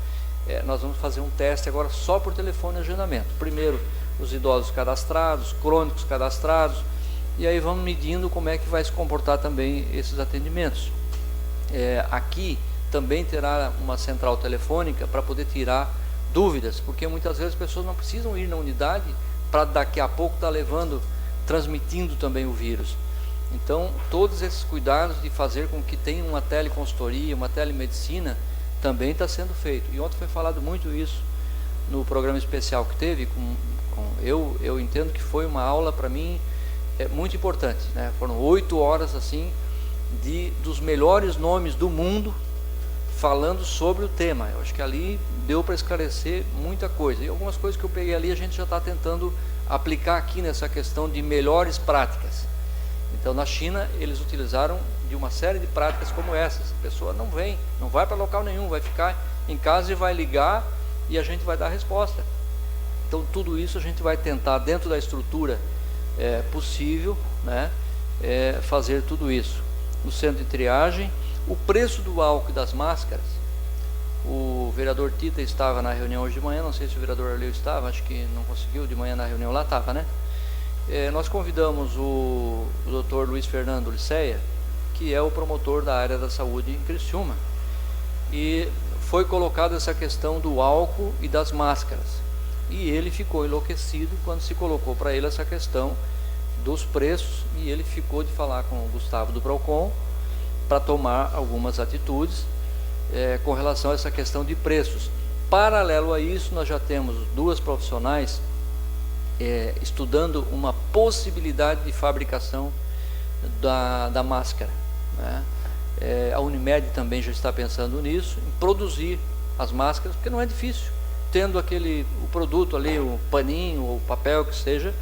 nós vamos fazer um teste agora só por telefone e agendamento. Primeiro, os idosos cadastrados, crônicos cadastrados, e aí vamos medindo como é que vai se comportar também esses atendimentos. Aqui também terá uma central telefônica para poder tirar dúvidas, porque muitas vezes as pessoas não precisam ir na unidade para daqui a pouco estar transmitindo também o vírus. Então, todos esses cuidados de fazer com que tenha uma teleconsultoria, uma telemedicina, também está sendo feito. E ontem foi falado muito isso no programa especial que teve. Eu entendo que foi uma aula, para mim, muito importante, né? Foram 8 horas assim dos melhores nomes do mundo falando sobre o tema. Eu acho que ali deu para esclarecer muita coisa. E algumas coisas que eu peguei ali a gente já está tentando aplicar aqui nessa questão de melhores práticas. Então, na China, eles utilizaram de uma série de práticas como essas. A pessoa não vai para local nenhum, vai ficar em casa e vai ligar e a gente vai dar a resposta. Então, tudo isso a gente vai tentar, dentro da estrutura possível, né, fazer tudo isso. No centro de triagem, o preço do álcool e das máscaras, o vereador Tita estava na reunião hoje de manhã, não sei se o vereador Arleu estava, acho que não conseguiu, de manhã na reunião lá estava, né? Nós convidamos o Dr. Luiz Fernando Liceia, que é o promotor da área da saúde em Criciúma, e foi colocada essa questão do álcool e das máscaras, e ele ficou enlouquecido quando se colocou para ele essa questão dos preços, e ele ficou de falar com o Gustavo do Procon para tomar algumas atitudes com relação a essa questão de preços. Paralelo a isso, nós já temos 2 profissionais estudando uma possibilidade de fabricação da máscara, né? A Unimed também já está pensando nisso, em produzir as máscaras, porque não é difícil, tendo o produto ali, o paninho ou o papel que seja,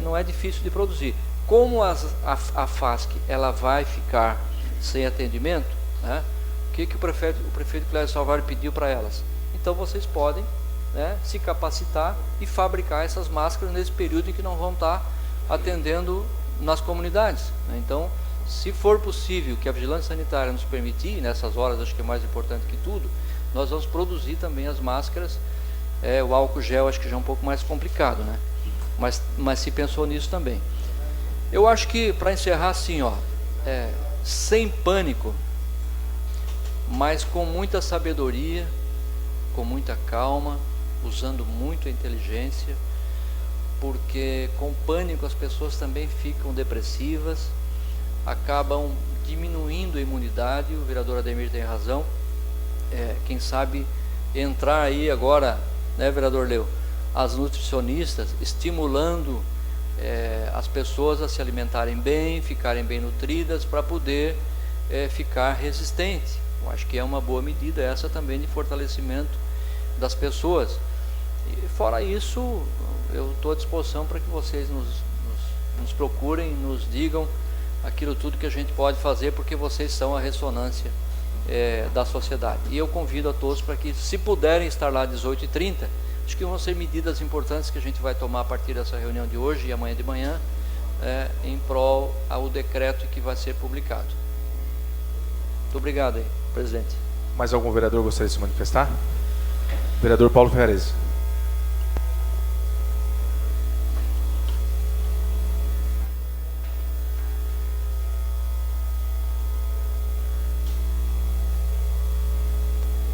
não é difícil de produzir. Como a FASC ela vai ficar sem atendimento, né? O que o prefeito Clécio Salvário pediu para elas? Então vocês podem, né, se capacitar e fabricar essas máscaras nesse período em que não vão estar atendendo nas comunidades, né? Então, se for possível que a vigilância sanitária nos permitir, nessas horas acho que é mais importante que tudo, nós vamos produzir também as máscaras. O álcool gel acho que já é um pouco mais complicado, né? Mas se pensou nisso também. Eu acho que, para encerrar assim, sem pânico, mas com muita sabedoria, com muita calma, usando muito a inteligência, porque com pânico as pessoas também ficam depressivas, acabam diminuindo a imunidade. O vereador Ademir tem razão. Quem sabe entrar aí agora, né, vereador Leu, as nutricionistas estimulando as pessoas a se alimentarem bem, ficarem bem nutridas, para poder ficar resistente. Eu acho que é uma boa medida essa também de fortalecimento das pessoas. E fora isso, eu estou à disposição para que vocês nos procurem, nos digam aquilo tudo que a gente pode fazer, porque vocês são a ressonância da sociedade. E eu convido a todos para que, se puderem estar lá às 18h30, acho que vão ser medidas importantes que a gente vai tomar a partir dessa reunião de hoje e amanhã de manhã, em prol ao decreto que vai ser publicado. Muito obrigado aí, presidente. Mais algum vereador gostaria de se manifestar? Vereador Paulo Ferrarese.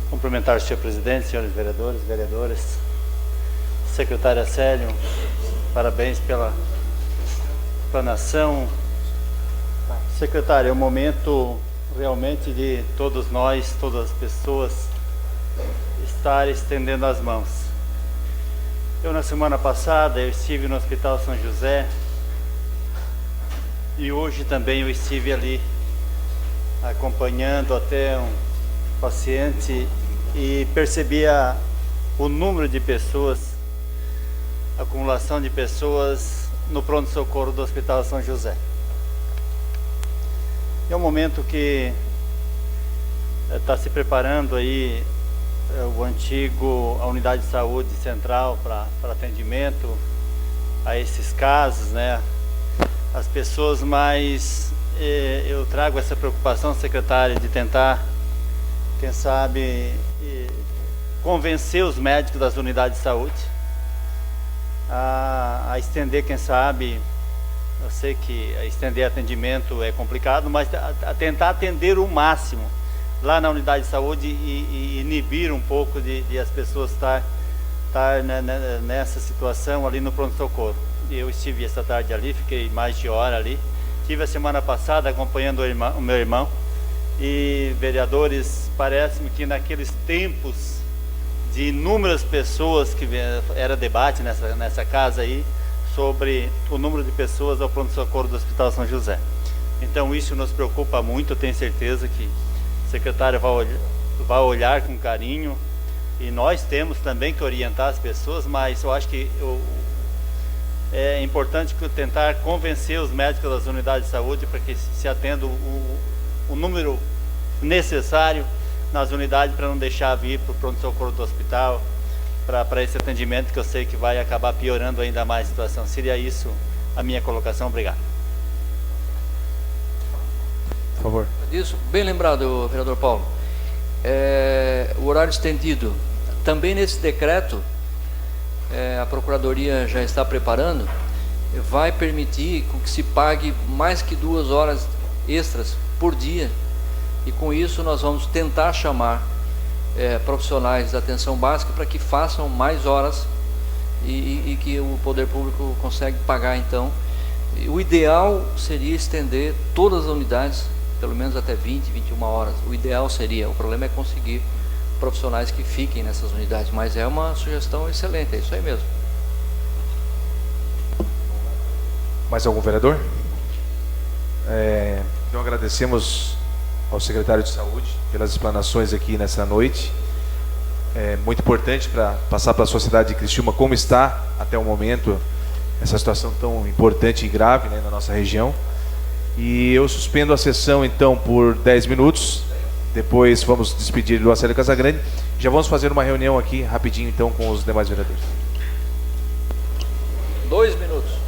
Cumprimentar o senhor presidente, senhores vereadores, vereadoras, secretária Célio, parabéns pela explanação Secretário, é um momento realmente de todos nós, todas as pessoas, estar estendendo as mãos. Eu, na semana passada, eu estive no Hospital São José e hoje também eu estive ali acompanhando até um paciente e percebia o número de pessoas, a acumulação de pessoas no pronto-socorro do Hospital São José. É um momento que está se preparando aí a unidade de saúde central para atendimento a esses casos, né? As pessoas mais... eu trago essa preocupação, secretária, de tentar, quem sabe, convencer os médicos das unidades de saúde a estender, quem sabe, eu sei que estender atendimento é complicado, mas a tentar atender o máximo lá na unidade de saúde e inibir um pouco de as pessoas estar nessa situação ali no pronto-socorro. Eu estive essa tarde ali, fiquei mais de hora ali. Estive a semana passada acompanhando o meu irmão. E, vereadores, parece-me que naqueles tempos de inúmeras pessoas, que era debate nessa casa aí, sobre o número de pessoas ao pronto-socorro do Hospital São José. Então isso nos preocupa muito, eu tenho certeza que o secretário vai olhar com carinho, e nós temos também que orientar as pessoas, mas eu acho que é importante tentar convencer os médicos das unidades de saúde para que se atenda o número necessário nas unidades, para não deixar vir para o pronto-socorro do hospital, para esse atendimento que eu sei que vai acabar piorando ainda mais a situação. Seria isso a minha colocação. Obrigado. Por favor. Isso, bem lembrado, vereador Paulo. O horário estendido, também nesse decreto, a Procuradoria já está preparando, vai permitir que se pague mais que 2 horas extras por dia, e com isso nós vamos tentar chamar profissionais da atenção básica para que façam mais horas e que o poder público consegue pagar. Então, o ideal seria estender todas as unidades, pelo menos até 20, 21 horas. O ideal seria, o problema é conseguir profissionais que fiquem nessas unidades, mas é uma sugestão excelente, é isso aí mesmo. Mais algum vereador? Então agradecemos ao secretário de Saúde pelas explanações aqui nessa noite. É muito importante para passar para a sociedade de Criciúma como está até o momento essa situação tão importante e grave, né, na nossa região. E eu suspendo a sessão então por 10 minutos. Depois vamos despedir do Acélio Casagrande. Já vamos fazer uma reunião aqui rapidinho então com os demais vereadores. 2 minutos.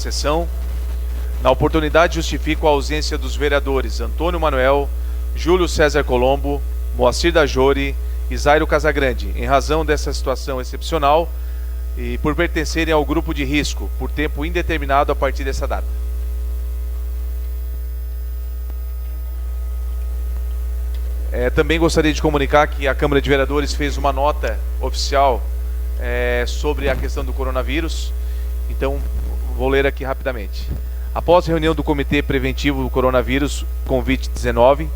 sessão. Na oportunidade, justifico a ausência dos vereadores Antônio Manuel, Júlio César Colombo, Moacir da Jori e Zairo Casagrande, em razão dessa situação excepcional e por pertencerem ao grupo de risco, por tempo indeterminado a partir dessa data. Também gostaria de comunicar que a Câmara de Vereadores fez uma nota oficial sobre a questão do coronavírus, então vou ler aqui rapidamente. Após a reunião do Comitê Preventivo do Coronavírus Covid-19,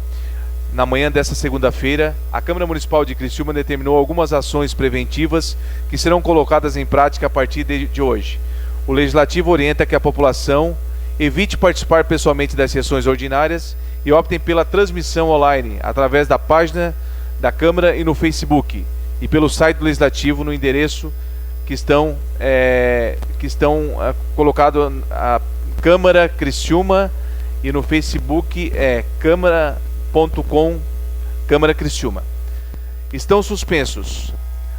na manhã desta segunda-feira, a Câmara Municipal de Criciúma determinou algumas ações preventivas que serão colocadas em prática a partir de hoje. O Legislativo orienta que a população evite participar pessoalmente das sessões ordinárias e optem pela transmissão online através da página da Câmara e no Facebook e pelo site do Legislativo no endereço que estão colocado a Câmara Criciúma e no Facebook câmara.com Câmara Criciúma. Estão suspensos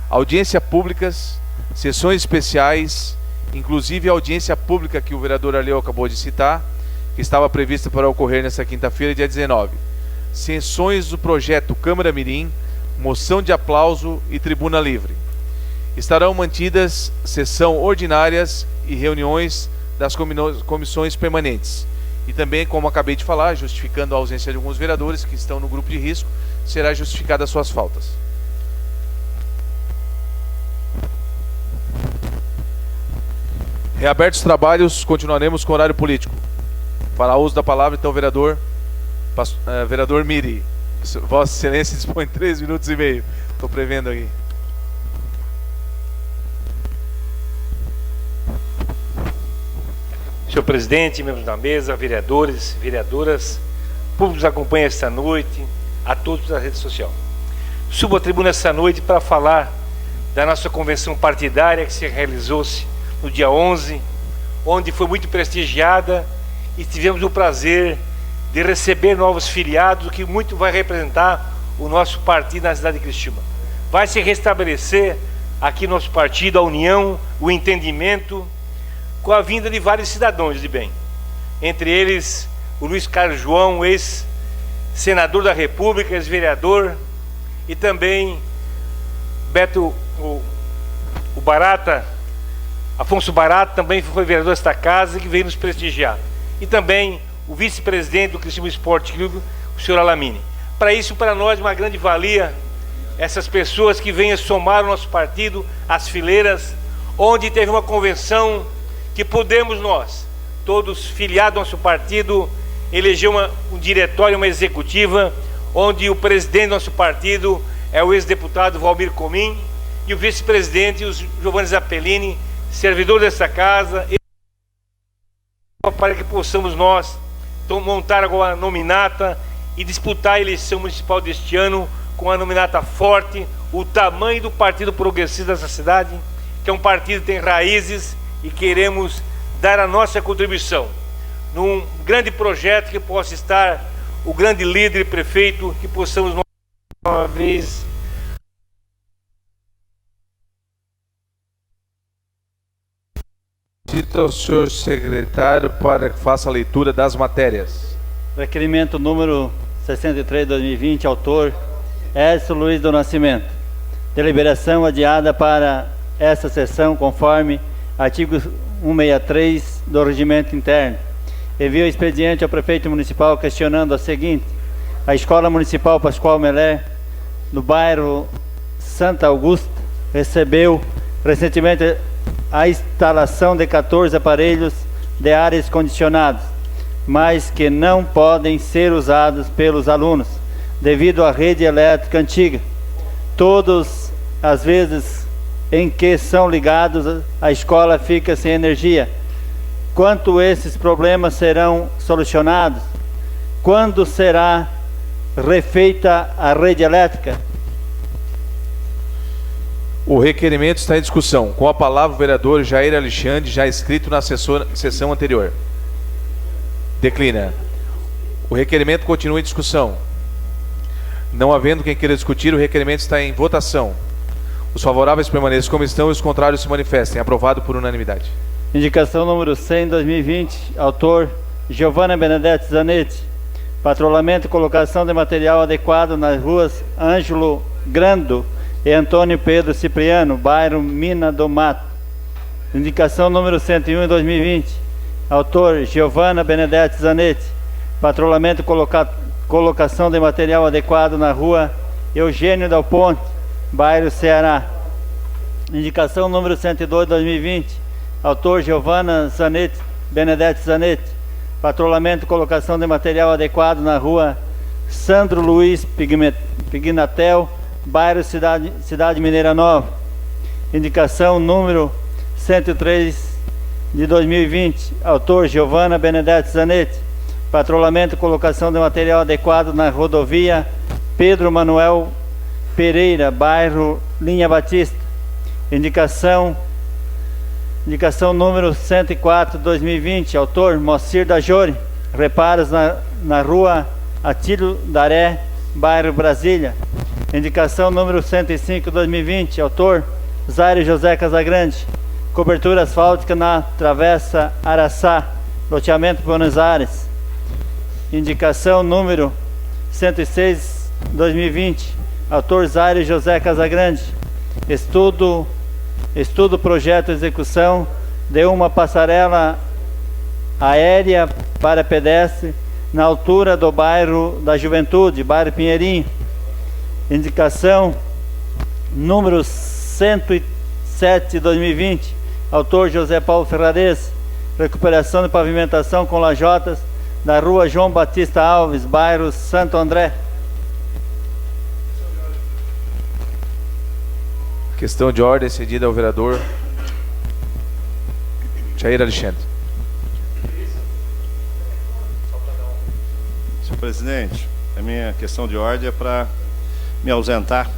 audiências públicas, sessões especiais, inclusive a audiência pública que o vereador Arleu acabou de citar, que estava prevista para ocorrer nesta quinta-feira, dia 19. Sessões do projeto Câmara Mirim, moção de aplauso e tribuna livre. Estarão mantidas sessão ordinárias e reuniões das comissões permanentes. E também, como acabei de falar, justificando a ausência de alguns vereadores que estão no grupo de risco, será justificada as suas faltas. Reabertos os trabalhos, continuaremos com horário político. Para uso da palavra, então, vereador Miri. Vossa Excelência dispõe 3 minutos e meio. Estou prevendo aqui. Senhor presidente, membros da mesa, vereadores, vereadoras, público que nos acompanha esta noite, a todos da rede social. Subo à tribuna esta noite para falar da nossa convenção partidária que se realizou-se no dia 11, onde foi muito prestigiada e tivemos o prazer de receber novos filiados, o que muito vai representar o nosso partido na cidade de Criciúma. Vai se restabelecer aqui nosso partido, a união, o entendimento, com a vinda de vários cidadãos de bem. Entre eles, o Luiz Carlos João, ex-senador da República, ex-vereador, e também Beto, o Barata, Afonso Barata, também foi vereador desta casa, que veio nos prestigiar. E também o vice-presidente do Criciúma Esporte Clube, o senhor Alamini. Para isso, para nós, uma grande valia, essas pessoas que vêm somar o nosso partido, as fileiras, onde teve uma convenção que pudemos nós, todos filiados ao nosso partido, eleger um diretório, uma executiva, onde o presidente do nosso partido é o ex-deputado Valmir Comim e o vice-presidente, o Giovanni Zappellini, servidor desta casa, para que possamos nós montar agora a nominata e disputar a eleição municipal deste ano com a nominata forte, o tamanho do Partido Progressista dessa cidade, que é um partido que tem raízes e queremos dar a nossa contribuição num grande projeto que possa estar o grande líder e prefeito, que possamos uma vez Cita o senhor secretário para que faça a leitura das matérias. Requerimento número 63/2020, autor Edson Luiz do Nascimento. Deliberação adiada para esta sessão, conforme artigo 163 do Regimento Interno. Envio expediente ao prefeito municipal questionando a seguinte: a Escola Municipal Pascoal Melé, no bairro Santa Augusta, recebeu recentemente a instalação de 14 aparelhos de ares condicionados, mas que não podem ser usados pelos alunos, devido à rede elétrica antiga. Todas as vezes em que são ligados, a escola fica sem energia. Quanto esses problemas serão solucionados? Quando será refeita a rede elétrica? O requerimento está em discussão. Com a palavra o vereador Jair Alexandre, já escrito na sessão anterior. Declina. O requerimento continua em discussão. Não havendo quem queira discutir, o requerimento está em votação. Os favoráveis permaneçam como estão e os contrários se manifestem. Aprovado por unanimidade. Indicação número 100, 2020, autor Giovana Benedetti Zanetti. Patrulhamento e colocação de material adequado nas ruas Ângelo Grando e Antônio Pedro Cipriano, bairro Mina do Mato. Indicação número 101, 2020, autor Giovana Benedetti Zanetti. Patrulhamento e colocação de material adequado na rua Eugênio Del Ponte, bairro Ceará. Indicação número 102, 2020, autor Giovana Zanetti, Benedetti Zanetti. Patrulhamento e colocação de material adequado na rua Sandro Luiz Pignatel, bairro Cidade Mineira Nova. Indicação número 103 de 2020, autor Giovana Benedetti Zanetti. Patrulhamento e colocação de material adequado na rodovia Pedro Manuel Pereira, bairro Linha Batista. Indicação número 104, 2020, autor Moacir da Jore. Reparos na rua Atílio Daré, bairro Brasília. Indicação número 105, 2020, autor Zaire José Casagrande. Cobertura asfáltica na Travessa Araçá, loteamento Buenos Aires. Indicação número 106, 2020, autor Zaire José Casagrande. Estudo, projeto, execução de uma passarela aérea para pedestre na altura do bairro da Juventude, bairro Pinheirinho. Indicação número 107, 2020, autor José Paulo Ferrares. Recuperação de pavimentação com lajotas da rua João Batista Alves, bairro Santo André. Questão de ordem cedida ao vereador Jair Alexandre. Senhor presidente, a minha questão de ordem é para me ausentar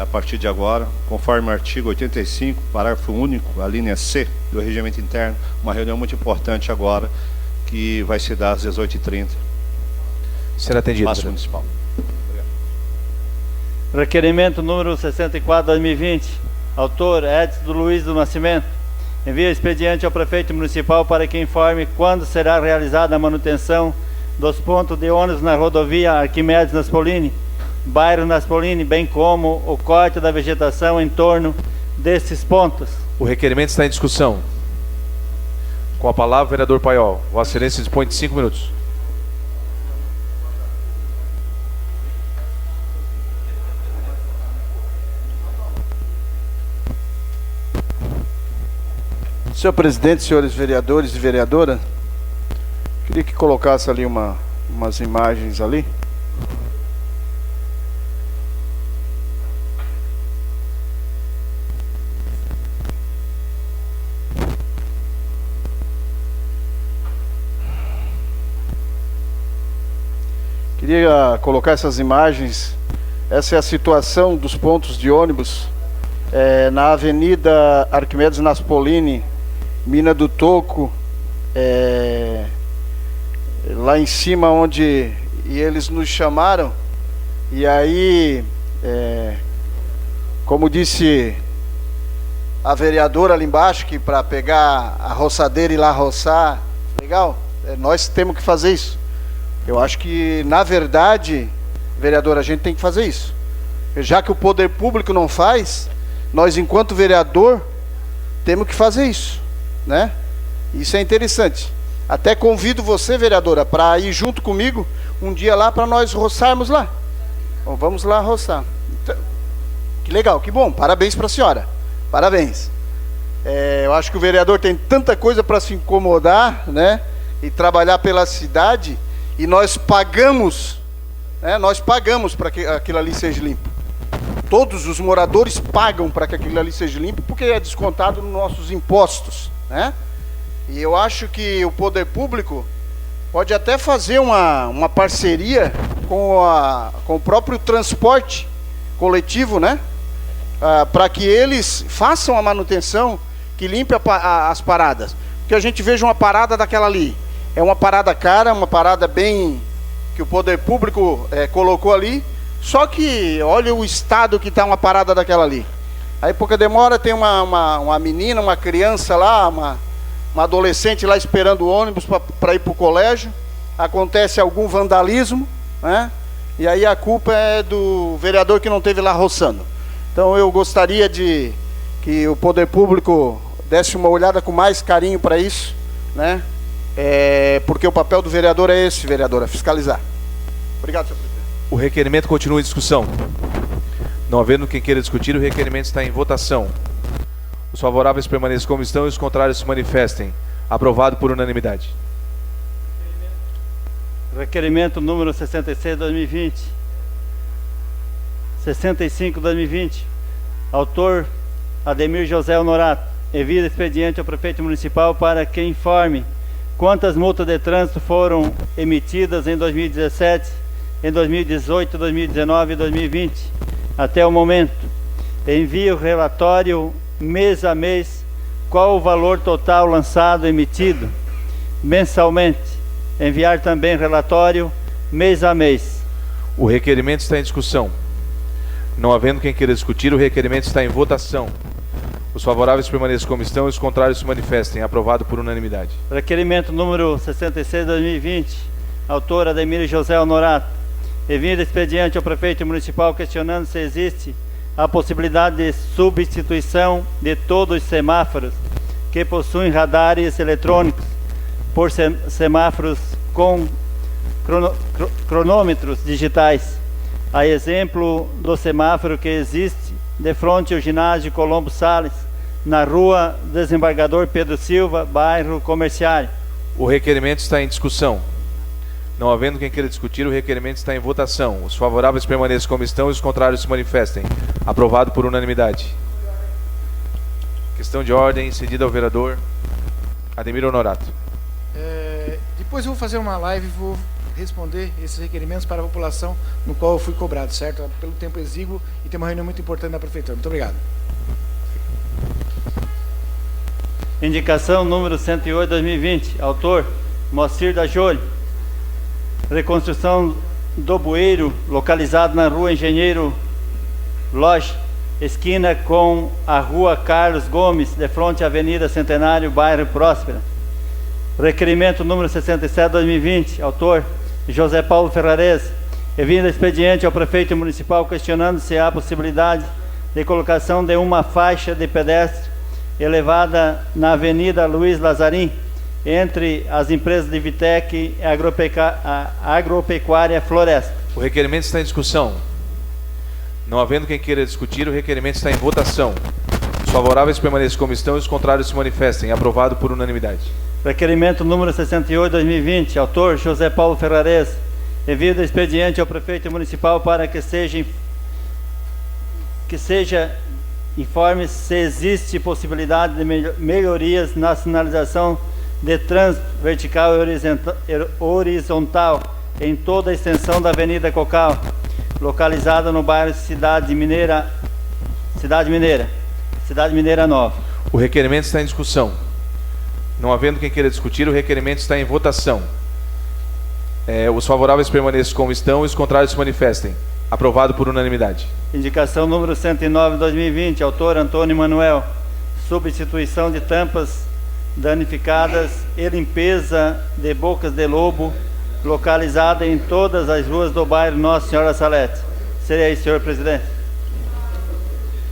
a partir de agora, conforme o artigo 85, parágrafo único, a linha C do regimento interno, uma reunião muito importante agora, que vai se dar às 18h30. Será atendido. Paço Municipal. Requerimento número 64, 2020, autor Edson Luiz do Nascimento. Envia expediente ao prefeito municipal para que informe quando será realizada a manutenção dos pontos de ônibus na rodovia Arquimedes Naspolini, bairro Naspolini, bem como o corte da vegetação em torno desses pontos. O requerimento está em discussão. Com a palavra, vereador Paiol. Vossa Excelência dispõe de 5 minutos. Senhor presidente, senhores vereadores e vereadora, queria que colocasse ali umas imagens ali. Queria colocar essas imagens. Essa é a situação dos pontos de ônibus na Avenida Arquimedes Naspolini, Mina do Toco, lá em cima onde eles nos chamaram. E aí, como disse a vereadora ali embaixo, que para pegar a roçadeira e lá roçar, legal, nós temos que fazer isso. Eu acho que, na verdade, vereador, a gente tem que fazer isso. Já que o poder público não faz, nós, enquanto vereador, temos que fazer isso, né? Isso é interessante. Até convido você, vereadora, para ir junto comigo um dia lá para nós roçarmos lá. Bom, vamos lá roçar. Então, que legal, que bom. Parabéns para a senhora. Parabéns. Eu acho que o vereador tem tanta coisa para se incomodar, né? E trabalhar pela cidade. E nós pagamos, né? Nós pagamos para que aquilo ali seja limpo. Todos os moradores pagam para que aquilo ali seja limpo, porque é descontado nos nossos impostos, né? E eu acho que o poder público pode até fazer uma parceria com o próprio transporte coletivo, né? Para que eles façam a manutenção, que limpe as paradas. Porque a gente veja uma parada daquela ali. É uma parada cara, uma parada bem que o poder público colocou ali. Só que olha o estado que está uma parada daquela ali. Aí pouca demora tem uma menina, uma criança lá, uma adolescente lá esperando o ônibus para ir para o colégio, acontece algum vandalismo, né? E aí a culpa é do vereador que não esteve lá roçando. Então eu gostaria de que o poder público desse uma olhada com mais carinho para isso, né? Porque o papel do vereador é esse, vereadora, fiscalizar. Obrigado, senhor presidente. O requerimento continua em discussão. Não havendo quem queira discutir, o requerimento está em votação. Os favoráveis permaneçam como estão e os contrários se manifestem. Aprovado por unanimidade. Requerimento número 66/2020. 65/2020. Autor Ademir José Honorato. Envia expediente ao prefeito municipal para que informe quantas multas de trânsito foram emitidas em 2017, em 2018, 2019 e 2020. Até o momento. Envia o relatório mês a mês. Qual o valor total lançado emitido mensalmente. Enviar também relatório mês a mês. O requerimento está em discussão. Não havendo quem queira discutir, o requerimento está em votação. Os favoráveis permaneçam como estão e os contrários se manifestem. Aprovado por unanimidade. Requerimento número 66/2020. Autor Ademir José Honorato. Envia expediente ao prefeito municipal questionando se existe a possibilidade de substituição de todos os semáforos que possuem radares eletrônicos por semáforos com cronômetros digitais, a exemplo do semáforo que existe de frente ao ginásio Colombo Salles, na rua Desembargador Pedro Silva, bairro Comerciário. O requerimento está em discussão. Não havendo quem queira discutir, o requerimento está em votação. Os favoráveis permaneçam como estão e os contrários se manifestem. Aprovado por unanimidade. Questão de ordem, cedida ao vereador Ademir Honorato. Depois eu vou fazer uma live e vou responder esses requerimentos para a população no qual eu fui cobrado, certo? Pelo tempo exíguo e tem uma reunião muito importante na prefeitura. Muito obrigado. Indicação número 108/2020. Autor Moacir da Jolho. Reconstrução do bueiro localizado na rua Engenheiro Loja, esquina com a rua Carlos Gomes, de frente à Avenida Centenário, bairro Próspera. Requerimento número 67/2020. Autor José Paulo Ferrares. Envia expediente ao prefeito municipal questionando se há possibilidade de colocação de uma faixa de pedestre elevada na Avenida Luiz Lazarim, entre as empresas de Vitec e Agropecuária Floresta. O requerimento está em discussão. Não havendo quem queira discutir, o requerimento está em votação. Os favoráveis permaneçam como estão e os contrários se manifestem. Aprovado por unanimidade. Requerimento número 68/2020. Autor José Paulo Ferrares. Envio do expediente ao prefeito municipal para que seja informe se existe possibilidade de melhorias na sinalização de trânsito vertical e horizontal em toda a extensão da Avenida Cocal, localizada no bairro Cidade Mineira Nova. O requerimento está em discussão. Não havendo quem queira discutir, o requerimento está em votação. Os favoráveis permaneçam como estão e os contrários se manifestem. Aprovado por unanimidade. Indicação número 109/2020. Autor Antônio Manuel. Substituição de tampas danificadas e limpeza de bocas de lobo, localizada em todas as ruas do bairro Nossa Senhora Salete. Seria isso, senhor presidente.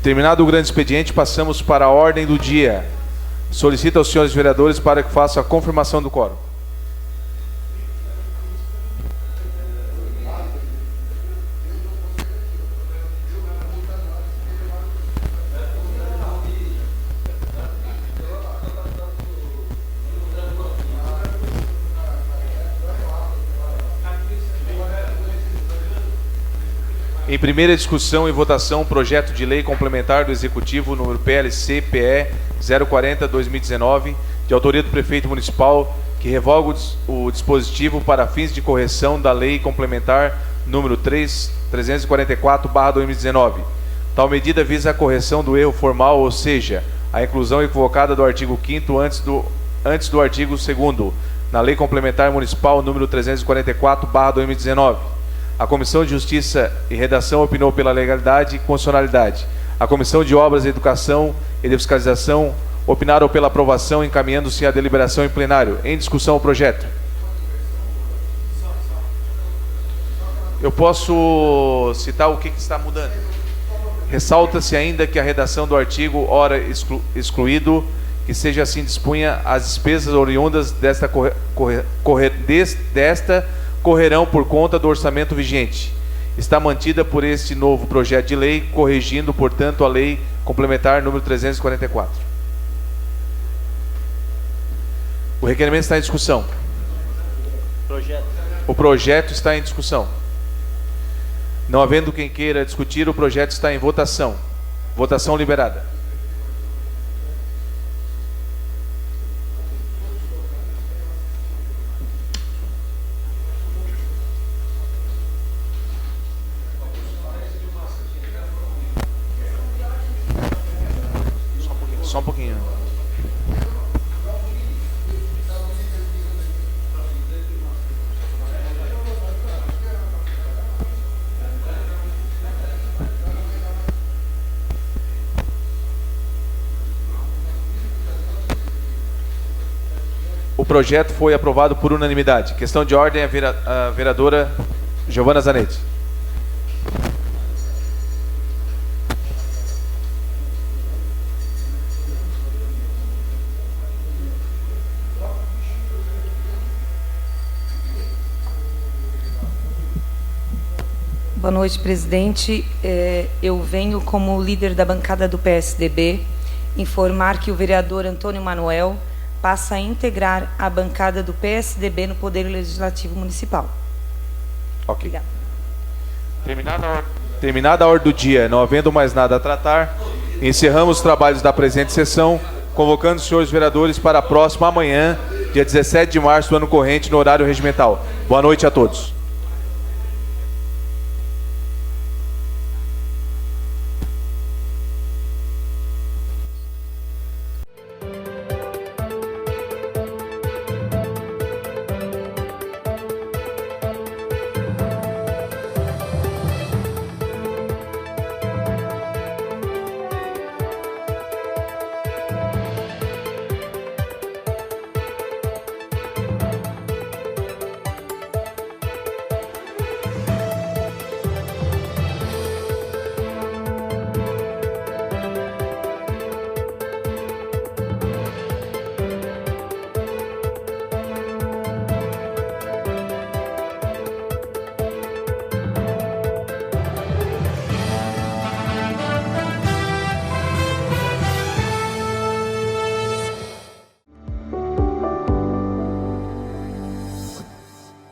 Terminado o grande expediente, passamos para a ordem do dia. Solicito aos senhores vereadores para que façam a confirmação do quórum. Em primeira discussão e votação, projeto de lei complementar do Executivo, número PLC-PE 040/2019, de autoria do prefeito municipal, que revoga o dispositivo para fins de correção da lei complementar número 344/2019. Tal medida visa a correção do erro formal, ou seja, a inclusão equivocada do artigo 5º antes do artigo 2º, na lei complementar municipal número 344/2019. A Comissão de Justiça e Redação opinou pela legalidade e constitucionalidade. A Comissão de Obras, Educação e de Fiscalização opinaram pela aprovação, encaminhando-se à deliberação em plenário. Em discussão o projeto. Eu posso citar o que está mudando. Ressalta-se ainda que a redação do artigo, ora excluído, que seja assim dispunha, as despesas oriundas desta correrão por conta do orçamento vigente. Está mantida por este novo projeto de lei, corrigindo, portanto, a lei complementar número 344. O requerimento está em discussão. O projeto está em discussão. Não havendo quem queira discutir, o projeto está em votação. Votação liberada. Só um pouquinho. O projeto foi aprovado por unanimidade. Questão de ordem, a vereadora Giovana Zanetti. Boa noite, presidente. Eu venho como líder da bancada do PSDB informar que o vereador Antônio Manuel passa a integrar a bancada do PSDB no Poder Legislativo Municipal. Ok. Obrigada. Terminada a ordem do dia, não havendo mais nada a tratar, encerramos os trabalhos da presente sessão, convocando os senhores vereadores para a próxima amanhã, dia 17 de março do ano corrente, no horário regimental. Boa noite a todos.